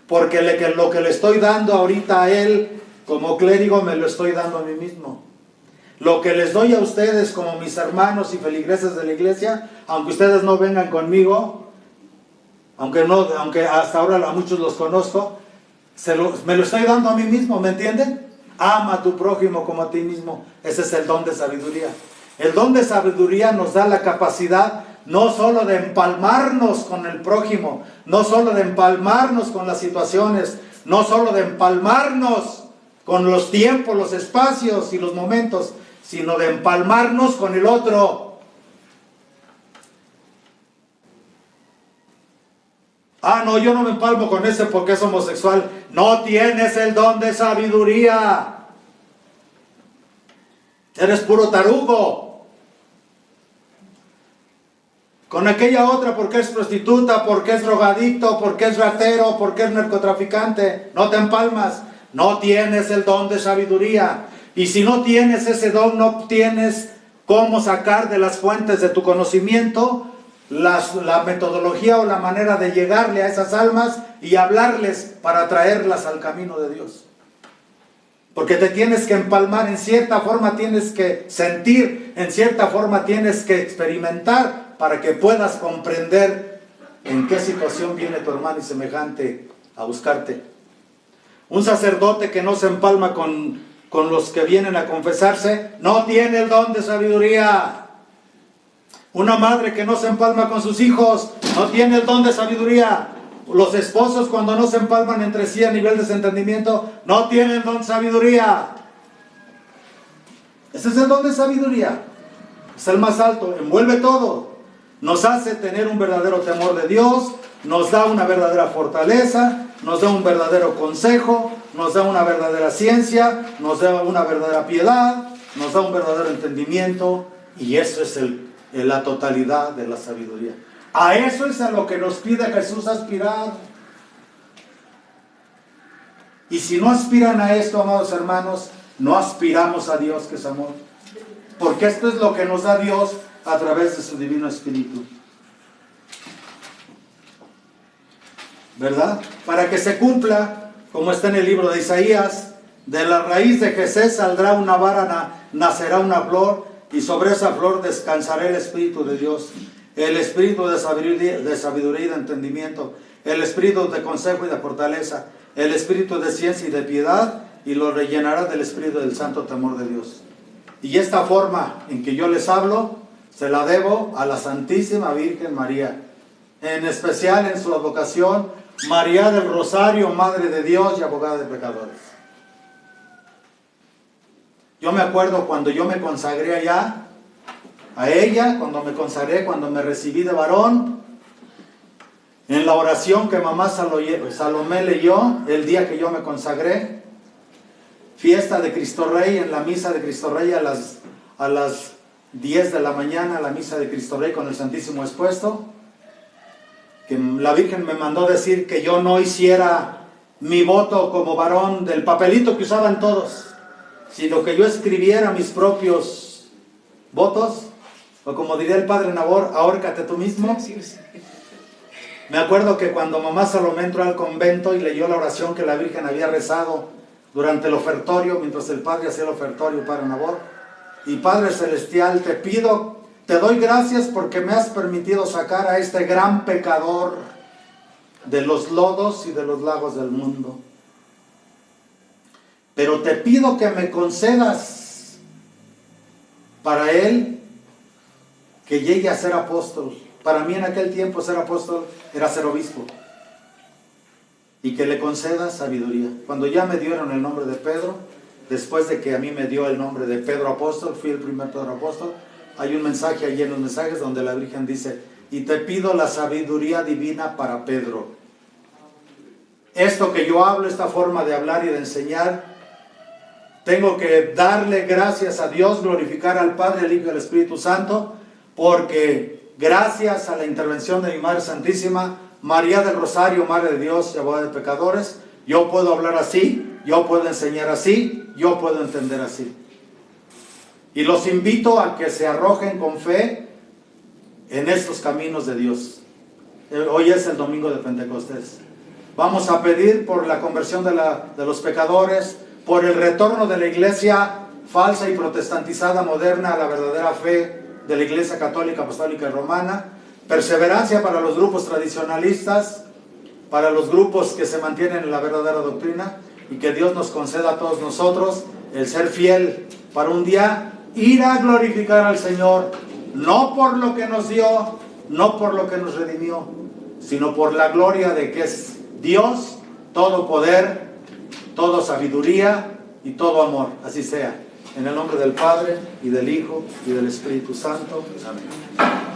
porque lo que le estoy dando ahorita a él como clérigo me lo estoy dando a mí mismo. Lo que les doy a ustedes como mis hermanos y feligreses de la iglesia, aunque ustedes no vengan conmigo, aunque hasta ahora a muchos los conozco, me lo estoy dando a mí mismo, ¿me entienden? Ama a tu prójimo como a ti mismo. Ese es el don de sabiduría. El don de sabiduría nos da la capacidad no solo de empalmarnos con el prójimo, no solo de empalmarnos con las situaciones, no solo de empalmarnos con los tiempos, los espacios y los momentos, sino de empalmarnos con el otro. Ah, no, yo no me empalmo con ese porque es homosexual. No tienes el don de sabiduría. Eres puro tarugo. Con aquella otra porque es prostituta, porque es drogadicto, porque es ratero, porque es narcotraficante. No te empalmas. No tienes el don de sabiduría. Y si no tienes ese don, no tienes cómo sacar de las fuentes de tu conocimiento la metodología o la manera de llegarle a esas almas y hablarles para traerlas al camino de Dios. Porque te tienes que empalmar, en cierta forma tienes que sentir, en cierta forma tienes que experimentar para que puedas comprender en qué situación viene tu hermano y semejante a buscarte. Un sacerdote que no se empalma con los que vienen a confesarse no tiene el don de sabiduría. Una madre que no se empalma con sus hijos no tiene el don de sabiduría. Los esposos cuando no se empalman entre sí a nivel de entendimiento no tienen don de sabiduría. Ese es el don de sabiduría. Es el más alto, envuelve todo. Nos hace tener un verdadero temor de Dios, nos da una verdadera fortaleza, nos da un verdadero consejo, nos da una verdadera ciencia, nos da una verdadera piedad, nos da un verdadero entendimiento, y eso es la totalidad de la sabiduría. A eso es a lo que nos pide Jesús aspirar. Y si no aspiran a esto, amados hermanos, no aspiramos a Dios, que es amor. Porque esto es lo que nos da Dios a través de su Divino Espíritu. ¿Verdad? Para que se cumpla, como está en el libro de Isaías, de la raíz de Jesé saldrá una vara, nacerá una flor, y sobre esa flor descansará el Espíritu de Dios, el Espíritu de sabiduría y de entendimiento, el Espíritu de consejo y de fortaleza, el Espíritu de ciencia y de piedad, y lo rellenará del Espíritu del santo temor de Dios. Y esta forma en que yo les hablo, se la debo a la Santísima Virgen María, en especial en su advocación, María del Rosario, Madre de Dios y abogada de pecadores. Yo me acuerdo cuando yo me consagré allá, a ella, cuando me consagré, cuando me recibí de varón, en la oración que mamá Salomé leyó el día que yo me consagré, fiesta de Cristo Rey, en la misa de Cristo Rey a las 10 de la mañana, la misa de Cristo Rey con el Santísimo expuesto, que la Virgen me mandó decir que yo no hiciera mi voto como varón del papelito que usaban todos, sino que yo escribiera mis propios votos, o como diría el padre Nabor, ahórcate tú mismo. Me acuerdo que cuando mamá Salomé entró al convento y leyó la oración que la Virgen había rezado durante el ofertorio, mientras el padre hacía el ofertorio, padre Nabor, y Padre Celestial, te pido te doy gracias porque me has permitido sacar a este gran pecador de los lodos y de los lagos del mundo. Pero te pido que me concedas para él que llegue a ser apóstol. Para mí en aquel tiempo ser apóstol era ser obispo. Y que le concedas sabiduría. Cuando ya me dieron el nombre de Pedro, después de que a mí me dio el nombre de Pedro apóstol, fui el primer Pedro apóstol, hay un mensaje allí en los mensajes donde la Virgen dice, y te pido la sabiduría divina para Pedro. Esto que yo hablo, esta forma de hablar y de enseñar, tengo que darle gracias a Dios, glorificar al Padre, al Hijo y al Espíritu Santo, porque gracias a la intervención de mi Madre Santísima, María del Rosario, Madre de Dios y abogada de pecadores, yo puedo hablar así, yo puedo enseñar así, yo puedo entender así. Y los invito a que se arrojen con fe en estos caminos de Dios. Hoy es el domingo de Pentecostés. Vamos a pedir por la conversión de los pecadores, por el retorno de la iglesia falsa y protestantizada moderna a la verdadera fe de la Iglesia Católica, Apostólica y Romana, perseverancia para los grupos tradicionalistas, para los grupos que se mantienen en la verdadera doctrina, y que Dios nos conceda a todos nosotros el ser fiel para un día ir a glorificar al Señor, no por lo que nos dio, no por lo que nos redimió, sino por la gloria de que es Dios, todo poder, toda sabiduría y todo amor. Así sea. En el nombre del Padre, y del Hijo, y del Espíritu Santo. Amén.